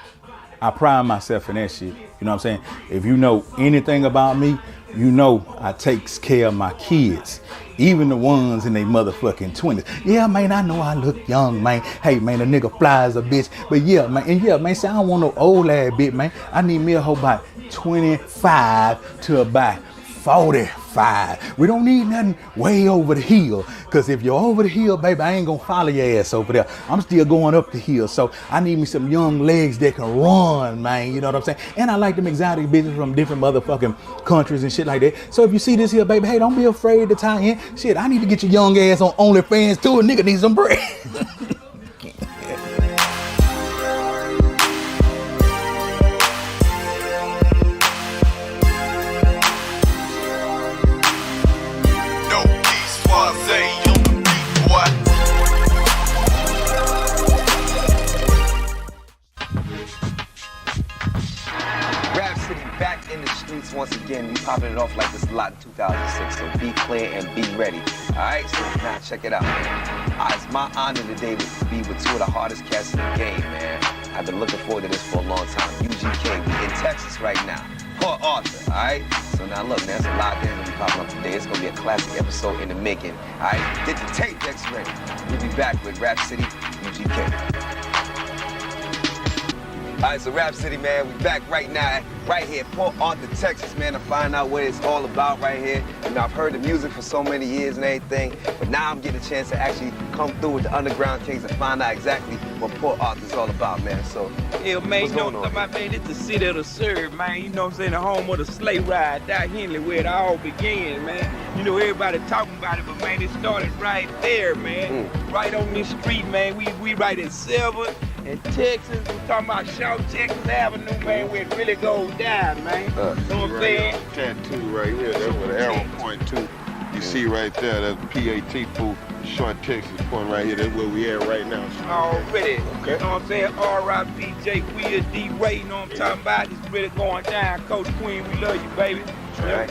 I pride myself in that shit. You know what I'm saying? If you know anything about me, you know I take care of my kids. Even the ones in their motherfucking 20s. Yeah, man, I know I look young, man. Hey, man, the nigga fly as a bitch. But yeah, man, and yeah, man, say I don't want no old ass bitch, man. I need me a hoe about 25 to about 45. We don't need nothing way over the hill. Cause if you're over the hill, baby, I ain't gonna follow your ass over there. I'm still going up the hill. So I need me some young legs that can run, man. You know what I'm saying? And I like them exotic bitches from different motherfucking countries and shit like that. So if you see this here, baby, hey, don't be afraid to tie in. Shit, I need to get your young ass on OnlyFans too. A nigga needs some bread. Once again, we popping it off like this a lot in 2006, so be clear and be ready. Alright, so now check it out. It's my honor today to be with two of the hardest cats in the game, man. I've been looking forward to this for a long time. UGK, we in Texas right now. Port Arthur, alright? So now look, man, there's a lot there that we popping up today. It's gonna be a classic episode in the making. Alright, get the tape decks ready. We'll be back with Rap City, UGK. Alright, so Rap City, man, we back right now, right here, Port Arthur, Texas, man, to find out what it's all about right here. You know, I've heard the music for so many years and everything, but now I'm getting a chance to actually come through with the Underground Kings and find out exactly what Port Arthur's all about, man. So, yeah, man, what's going on, man, it's the city of the serve, man. You know what I'm saying? The home of the sleigh ride, down Henley, where it all began, man. You know, everybody talking about it, but, man, it started right there, man. Right on this street, man. We right at 7th. In Texas, we're talking about South Texas Avenue, man, where it really goes down, man. You know what I'm saying? Tattoo right here, that's where the arrow point to. You see right there, that's PAT booth, Short Texas point right here, that's where we at right now. Already, okay. You know what I'm saying? R.I.P. J. Will, D. Ray, you know what I'm talking about? It's really going down. Coach Queen, we love you, baby. Right.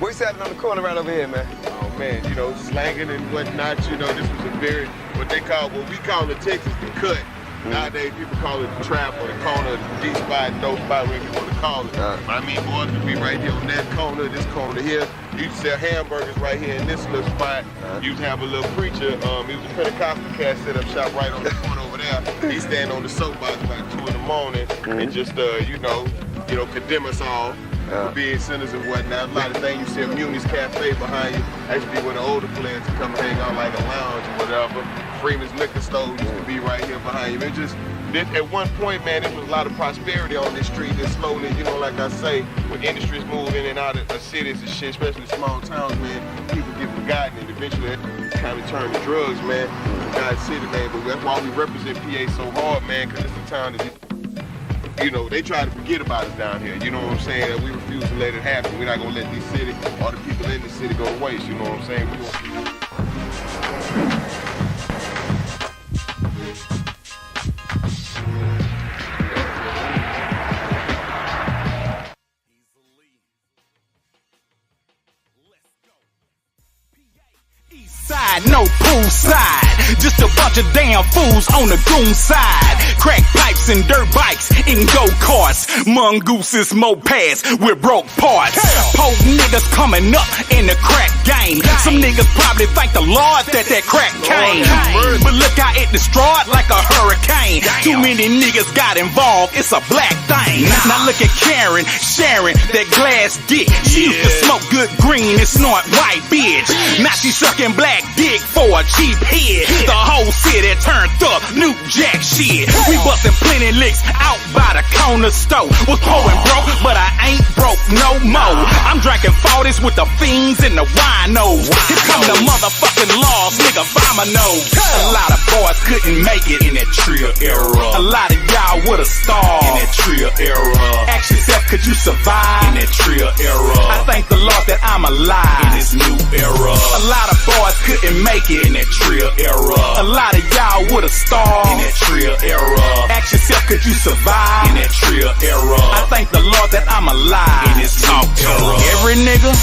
What's happening on the corner right over here, man? Oh, man, you know, slanging and whatnot, you know, this was a very, what we call the Texas the cut. Nowadays, people call it the trap or the corner, the D-spot, no spot, whatever you want to call it. But I mean, boys, we right here on that corner, this corner here. You used to sell hamburgers right here in this little spot. You used to have a little preacher, he was a Pentecostal cat, set up shop right on the corner over there. He stand on the soapbox about 2 in the morning and just, you know, condemn us all for being sinners and whatnot. A lot of things, you see a Muni's Cafe behind you. Actually, where the older players would come hang out like a lounge or whatever. Freeman's Liquor Store used to be right here behind you. It just, at one point, man, there was a lot of prosperity on this street. And slowly, you know, like I say, when industries move in and out of cities and shit, especially small towns, man, people get forgotten and eventually it kind of turn to drugs, man. God City, man, but that's why we represent PA so hard, man, because it's a town that, you know, they try to forget about us down here. You know what I'm saying? And we refuse to let it happen. We're not going to let this city or the people in the city go to waste. You know what I'm saying? No poolside, just a bunch of damn fools on the goon side. Crack pipes and dirt bikes and go-karts, mongooses, mopeds with broke parts. Poor niggas coming up in the crack game. Some niggas probably thank the Lord that crack came. But look how it destroyed like a hurricane. Too many niggas got involved, it's a black thing. Now look at Karen, sharing that glass dick. She used to smoke good green and snort white bitch. Now she sucking black dick for a cheap head. The whole city turned up, new jack shit. We bustin' plenty licks out by the corner store. Was pouring broke, but I ain't broke no more. I'm drinking 40s with the fiends and the winos. Here come the motherfucking laws, nigga, by my nose. A lot of boys couldn't make it in that Trill era. A lot of y'all would've starved in that Trill era. Ask yourself, could you survive in that Trill era? I thank the Lord that I'm alive in this new era. A lot of boys couldn't make it in that Trill era. A lot of y'all would've starved in that Trill era. Ask yourself, could could you survive in that trill era? I thank the Lord that I'm alive in this talk era. Every nigga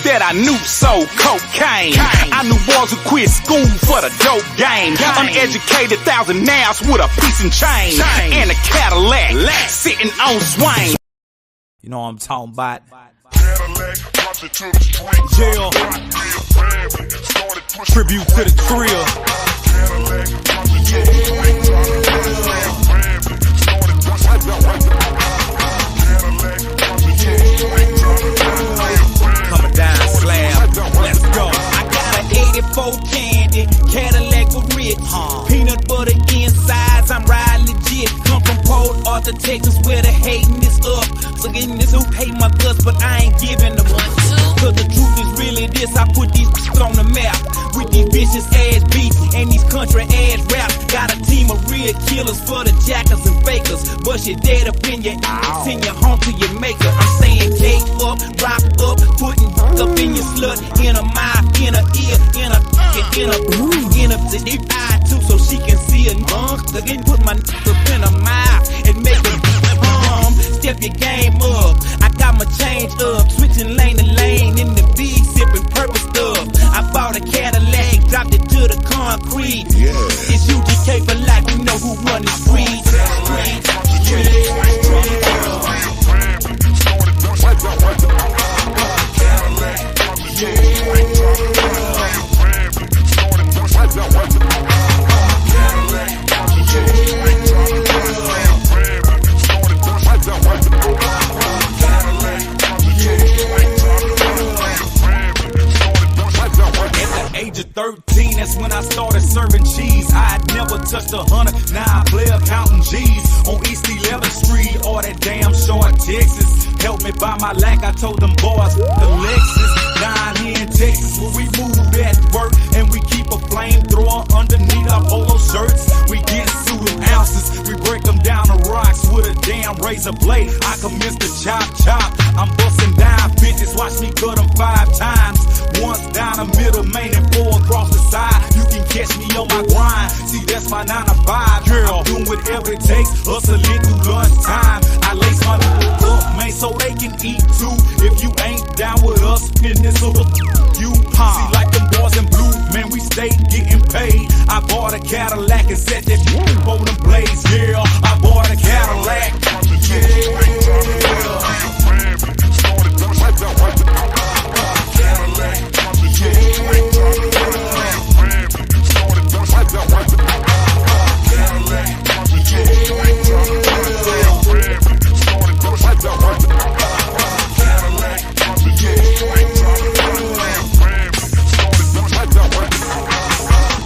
that I knew sold cocaine. I knew boys who quit school for the dope game. Uneducated thousandaires with a piece and chain and a Cadillac sitting on swing. You know what I'm talking about? Yeah. Tribute to the drill. Coming down slab. Let's go. I got an 84 candy Cadillac with rich. Peanut butter insides. I'm riding legit. Come from Port Arthur, Texas, where the hating is up. So getting this who hate my guts, but I ain't giving them one. Cause the truth is really this. I put these on the map with these vicious ass beats and these country ass raps. Got a team of real killers for the jackers and fakers. Bust your dead up in your ass, send you home to your maker. I'm saying cake up, rock up, putting up in your slut, in a mouth, in a ear, in a deep eye too, so she can see a again, put my up in a mouth and make it step your game up. I got my change up, switching lane to lane in the V, sipping purple stuff. I bought a Cadillac, dropped it to the concrete. It's UGK for life, you know who run the streets. Age of 13, that's when I started serving cheese. I had never touched 100, now I play counting G's. On East 11th Street, or that damn short Texas. Help me buy my lack, I told them boys, the Lexus. Down here in Texas, where we move at work, and we keep a flamethrower underneath our polo shirts. We get suit ounces, we break them down to rocks with a damn razor blade. I commence to chop. I'm busting down 50s, watch me cut them 5 times. Once down the middle, main and 4 across the side. You can catch me on my grind. See, that's my 9 to 5. Girl, I'm doing whatever it takes. Hustling through lunchtime. I lace my up, man, so they can eat too. If you ain't down with us, then this will you. See, like them boys in blue, man, we stay getting paid. I bought a Cadillac and set that on them blades. Yeah, I bought a Cadillac.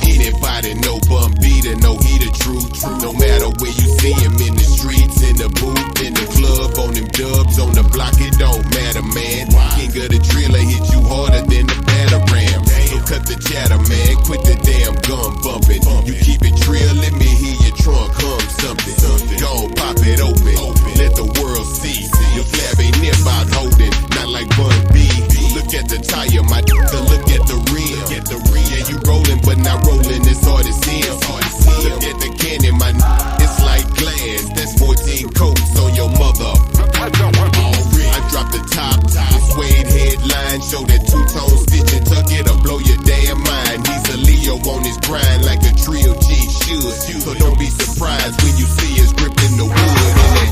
Anybody know Bun B to know he the truth. No matter where you see him, in the streets, in the booth, in the club, on them dubs, on the block, it don't matter, man. King of the driller hit you harder than the batarang. So cut the chatter, man, quit the damn gun bumping. You keep it trill, let me hear your trunk hum something. Go pop it open, let the world see. Your flab ain't near about holding, not like Bun B. Look at the tire, my look at the rim. Yeah, you rolling, but not rolling as hard as him. Look at the cannon, my it's like glass. That's 14 coats on your mother. I drop the top, suede headline, show that two-tone stitch and tuck it or blow your damn mind. He's a Leo on his grind like a trio G should. So don't be surprised when you see us gripping the wood in that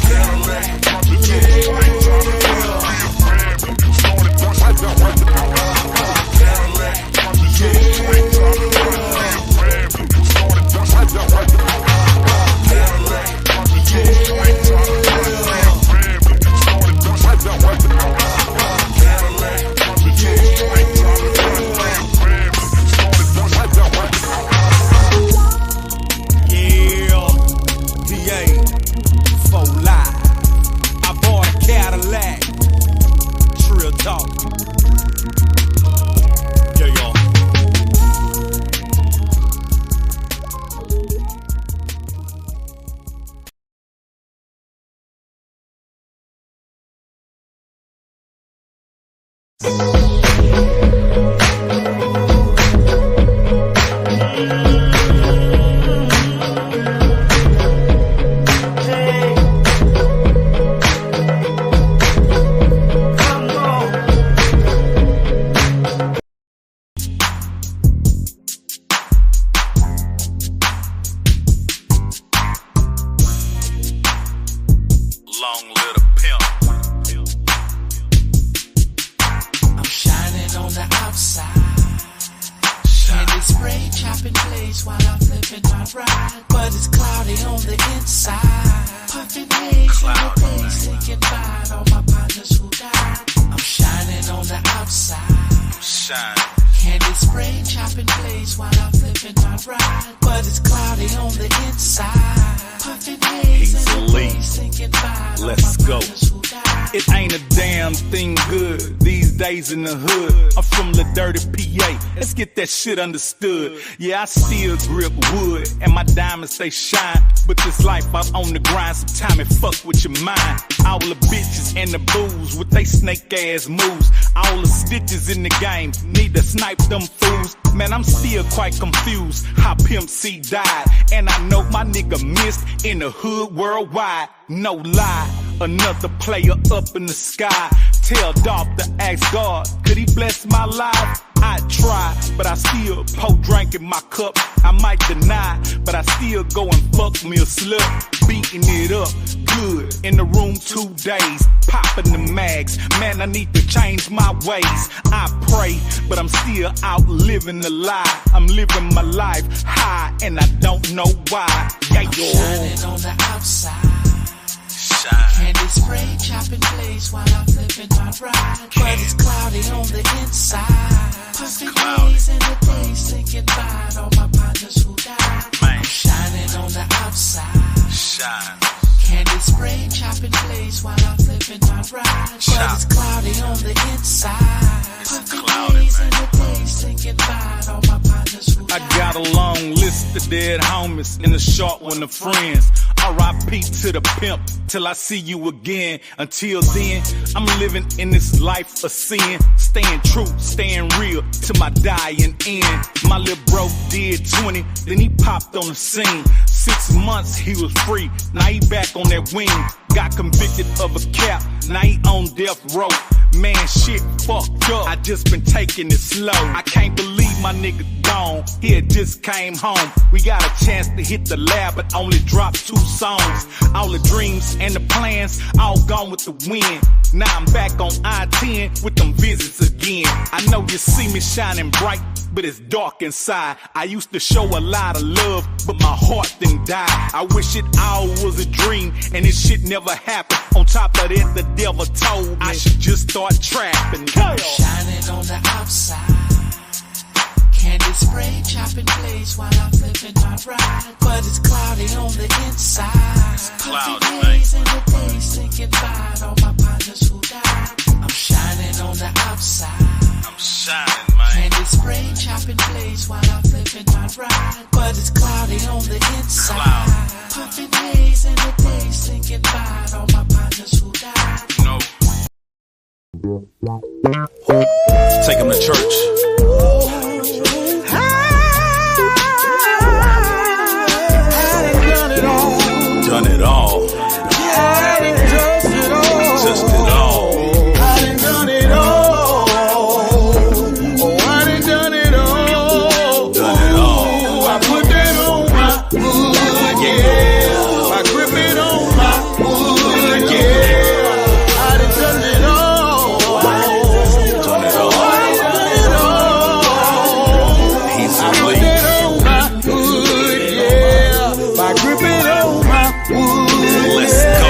but it's cloudy on the inside. Puffin' haze in the days, thinking about all my partners who died. I'm shining on the outside. Shine. Candy spray, chopping plays while I'm flipping my ride. But it's cloudy on the inside. Puffin' haze in the days, thinking about all my partners who died. It ain't a damn thing good these days in the hood. I'm from the dirty PA. Let's get that shit understood. Yeah, I still grip wood and my diamonds stay shine. But this life I'm on the grind, sometime it fuck with your mind. All the bitches and the booze with they snake ass moves. All the stitches in the game need to snipe them fools. Man, I'm still quite confused how Pimp C died. And I know my nigga missed in the hood worldwide. No lie, another player up in the sky. Tell Dolph to ask God, could he bless my life? I try, but I still pour drink in my cup. I might deny, but I still go and fuck me a slut. Beating it up, good, in the room 2 days. Popping the mags, man, I need to change my ways. I pray, but I'm still out living the lie. I'm living my life high, and I don't know why. Yeah, I'm shining on the outside. Candy spray, chopping plays while I'm flipping my ride. But it's cloudy on the inside. Puffin' haze in the days, thinking about all my partners who died. I'm shining on the outside. Shine. Candy spray, chopping plays while I'm flipping my ride. But it's cloudy on the inside. Puffin' haze in the days, thinking about all my partners who died. I got a long list of dead homies and a short one of friends. R.I.P. to the pimp till I see you again. Until then, I'm living in this life of sin. Staying true, staying real to my dying end. My little bro did 20, then he popped on the scene. 6 months he was free, now he back on that wing. Got convicted of a cap, now he on death row. Man, shit fucked up, I just been taking it slow. I can't believe my nigga gone, he had just came home. We got a chance to hit the lab, but only dropped 2 songs. All the dreams and the plans, all gone with the wind. Now I'm back on I-10 with them visits again. I know you see me shining bright, but it's dark inside. I used to show a lot of love, but my heart didn't die. I wish it all was a dream, and this shit never happened. On top of that, the devil told me I should just start trapping. I'm shining on the outside. Candy spray, chopping plays while I'm flipping my ride. But it's cloudy on the inside. Puffin' haze in the days, thinking about all my partners who died. I'm shining on the outside. I'm shining, man. Candy spray, chopping plays while I'm flipping my ride. But it's cloudy on the inside. Puffin' haze in the days, thinking about all my partners who died. No. Take him to church. Done it all. Just it all. I done done it all. Oh, I done done it all. Done it all. I put that on my wood, yeah. I grip it on my wood, yeah. I done done it all. Done it all. He's I put that on my wood, yeah. I grip it on my wood. Let's go.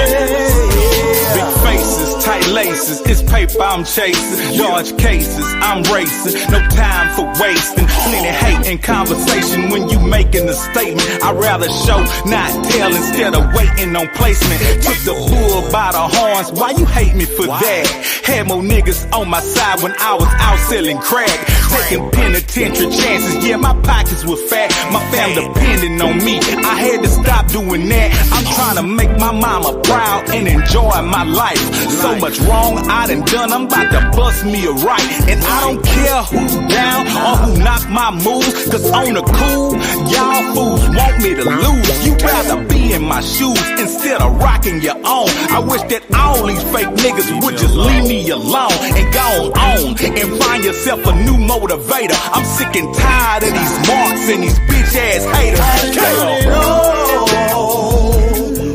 Big faces, tight laces, it's paper I'm chasing. Large cases, I'm racing. No time for wasting. Plenty hate and conversation when you making a statement. I'd rather show, not tell, instead of waiting on placement. Took the bull by the horns, why you hate me for that? Had more niggas on my side when I was out selling crack. Taking penitentiary chances, yeah, my pockets were fat. My family depending on me, I had to stop doing that. I'm trying to make my mama proud and enjoy my life. So much wrong I done, I'm about to bust me a right. And I don't care who's down or who knock my moves, cause on the cool, y'all fools want me to lose. You rather be in my shoes instead of rocking your own. I wish that all these fake niggas would just leave me alone and go on and find yourself a new motivator. I'm sick and tired of these marks and these bitch ass haters. I done done it all.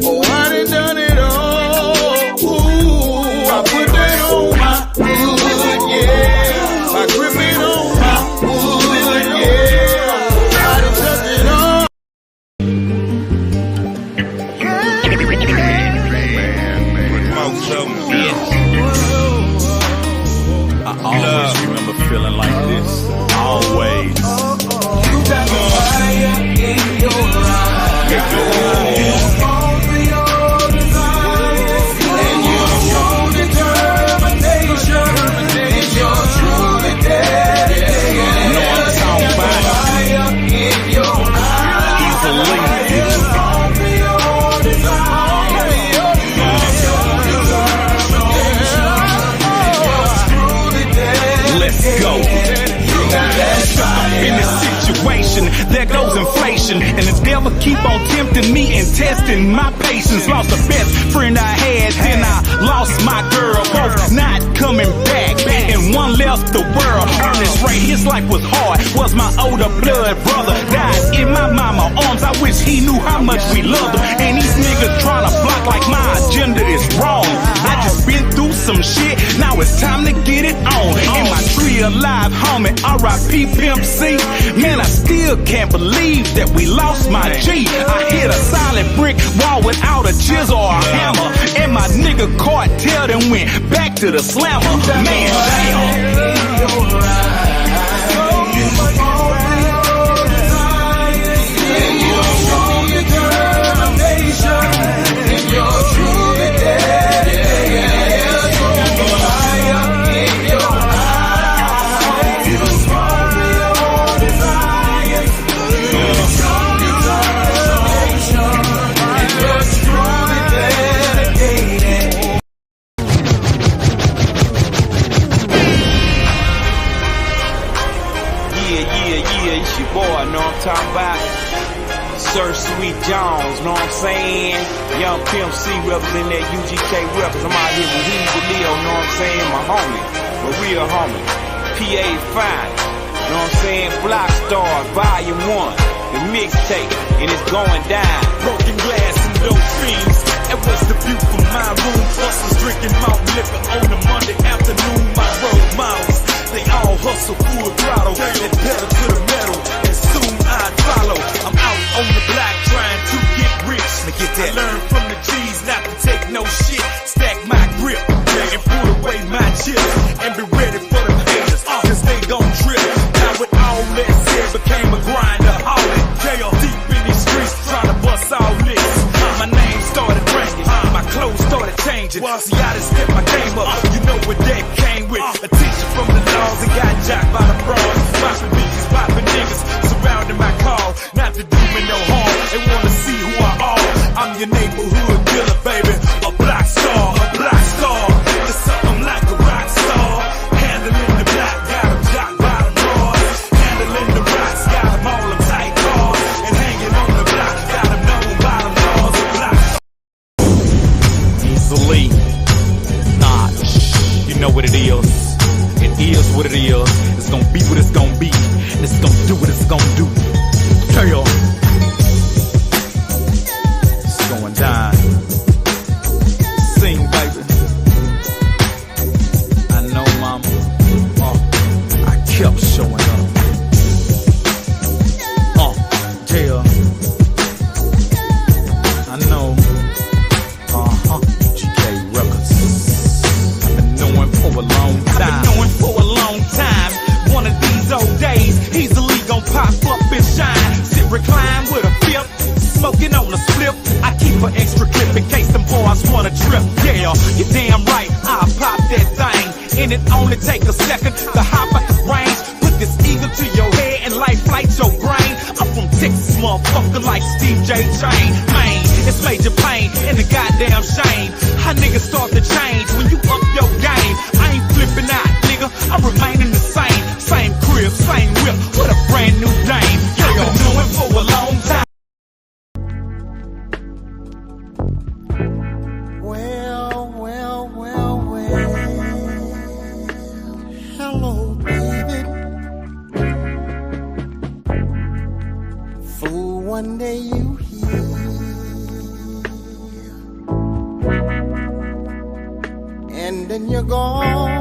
Oh, I done done it all. Ooh, I put that on my wood, yeah. I grip it on my wood, yeah. I done done it all. station. There goes inflation, and the devil keep on tempting me and testing my patience. Lost the best friend I had, then I lost my girl. Both not coming back, and one left the world. Ernest Ray, his life was hard, was my older blood brother. Died in my mama arms, I wish he knew how much we loved him. And these niggas trying to block like my agenda is wrong. I just been through some shit, now it's time to get it on. And my tree alive, homie, R.I.P. Pimp C. Man, I still can't believe that we lost my G. I hit a solid brick wall without a chisel or a hammer, and my nigga cartel then went back to the slammer. Man, damn. It's your boy, know what I'm talking about? Sir Sweet Jones, know what I'm saying? Young Pimp C representing that UGK records. I'm out here with Heezy Leo, know what I'm saying? My homie, my real homie. PA Fine, know what I'm saying? Block Stars, Volume 1, the mixtape, and it's going down. Broken glass and dope fiends. And what's the view from my room? Hustlers drinking malt liquor on a Monday afternoon. My road models, they all hustle full throttle. And pedal to the metal, and soon I'd follow. I'm out on the block trying to get rich. I learned from the G's not to take no shit. Stack my grip, and put away my chips. And be ready for the haters, cause they gon' trip. Now with all that said, became a grinder. All that jail deep in these streets, trying to bust all this. My name started ringing, my clothes started changing. See, I done stepped my game up, you know what that came with. A teacher from the laws and got jacked by the bras. Popping bitches, popping niggas, surrounding my car. Not to do me no harm, they wanna see who I are. I'm your neighborhood killer, baby. A black star, a black star. It's something like a rock star. Handling the block, got them jocked by the bras. Handling the rocks, got them all them tight cars. And hanging on the block, got them known by them laws. A black easily. Nah, you know what it is. It is what it is. It's gonna be what it's gonna be. And it's gonna do what it's gonna do. Tell it's going down. Sing, baby. I know, mama. I kept showing up. Tell I know. GK Records. I've been knowing for a long time. One of these old days, easily gon' pop up and shine. Sit recline with a fifth, smoking on a slip. I keep an extra clip in case them boys wanna trip. Yeah, you're damn right, I'll pop that thing. And it only take a second to hop out the range. Put this eagle to your head and light flight your brain. I'm from Texas, motherfucker, like Steve J. Chain. Man, it's major pain and the goddamn shame. How niggas start to change when you up your game. I ain't flipping out, nigga, I'm remaining the same. Same crib, same whip, with a brand new name. I've been doing for a long time. Hello, baby. Fool, one day you here, and then you're gone.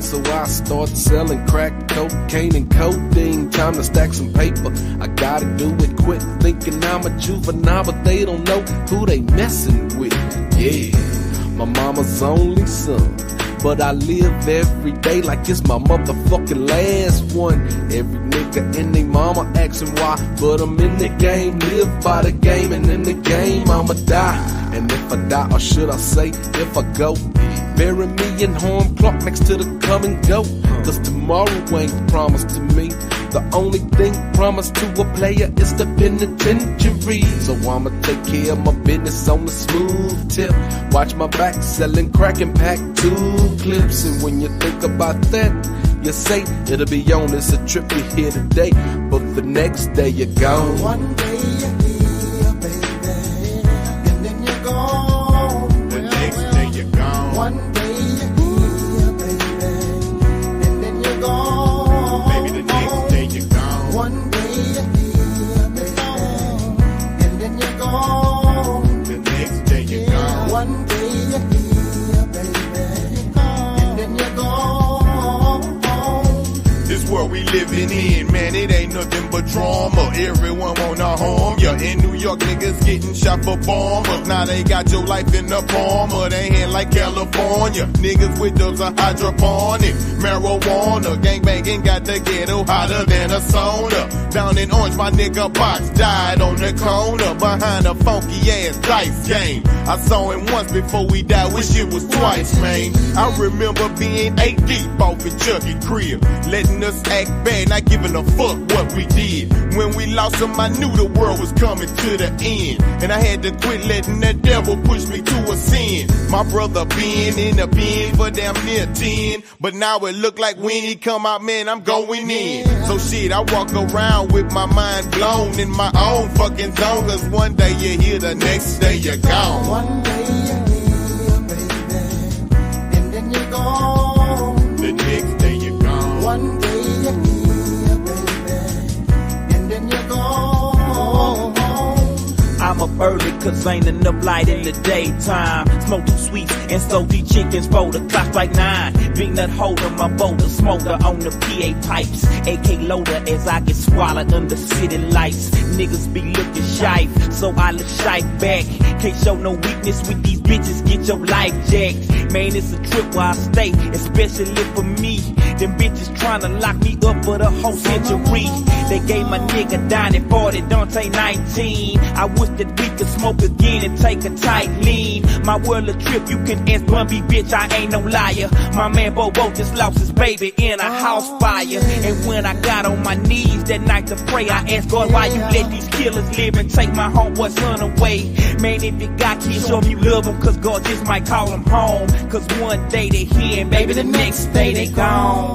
So I started selling crack, cocaine, and codeine. Time to stack some paper, I gotta do it quick. Thinking I'm a juvenile, but they don't know who they messing with. Yeah, my mama's only son, but I live every day like it's my motherfucking last one. Every nigga and they mama asking why, but I'm in the game, live by the game, and in the game I'ma die. And if I die, or should I say, if I go, bury me in Horn Park next to the come and go. Cause tomorrow ain't promised to me. The only thing promised to a player is the penitentiary. So I'ma take care of my business on the smooth tip. Watch my back, selling crack and pack 2 clips. And when you think about that, you say it'll be on. It's a trip you here today, but the next day you're gone. One day you're here, baby, and then you're gone. The next day you're gone. One day you're here, baby, and then you're gone. Baby, the next day you're gone. One day you're here, baby, and then you're gone. The next day you're gone. One day you're here, baby, and then you're gone. This world we living in, man, it ain't nothing but drama. Everyone wanna harm ya. In New York, niggas getting shot for bombers. Now they got your life in the palm of their hand like California. Niggas with dubs are hydroponic. Marijuana, gangbanging got the ghetto hotter than a sauna. Down in Orange, my nigga Box died on the corner behind a funky ass dice game. I saw him once before we died, wish it was twice, man. I remember being 8 deep off in Chucky crib, letting us act bad, not giving a fuck what we did. When we lost him, I knew the world was coming to the end, and I had to quit letting the devil push me to a sin. My brother been in the bin for damn near 10, but now it look like when he come out, man, I'm going in. So shit, I walk around with my mind blown in my own fucking zone, cause one day you're here, the next day you're gone. One day you're here, baby, and then you're gone. The next day you're gone. One day you're here, baby, and then you're gone. I'm up early cause ain't enough light in the daytime. Smoke 2 sweets and sold these chickens for the clock strike 9. Big nut holder, my boulder smoker on the PA pipes. AK loader as I get swallowed under city lights. Niggas be looking shy, so I look shy back. Can't show no weakness with these bitches, get your life jacked. Man, it's a trip where I stay, especially for me. Them bitches tryna lock me up for the whole century. They gave my nigga down at 40, Dante 19. I wish that we could smoke again and take a tight lean. My world a trip, you can ask Bumby, bitch, I ain't no liar. My man Bobo just lost his baby in a house fire. And when I got on my knees that night to pray, I asked God, why you let these killers live and take my homeboy son away? Man, if you got kids, show them you love them, cause God just might call them home. Cause one day they here and baby, the next day they gone.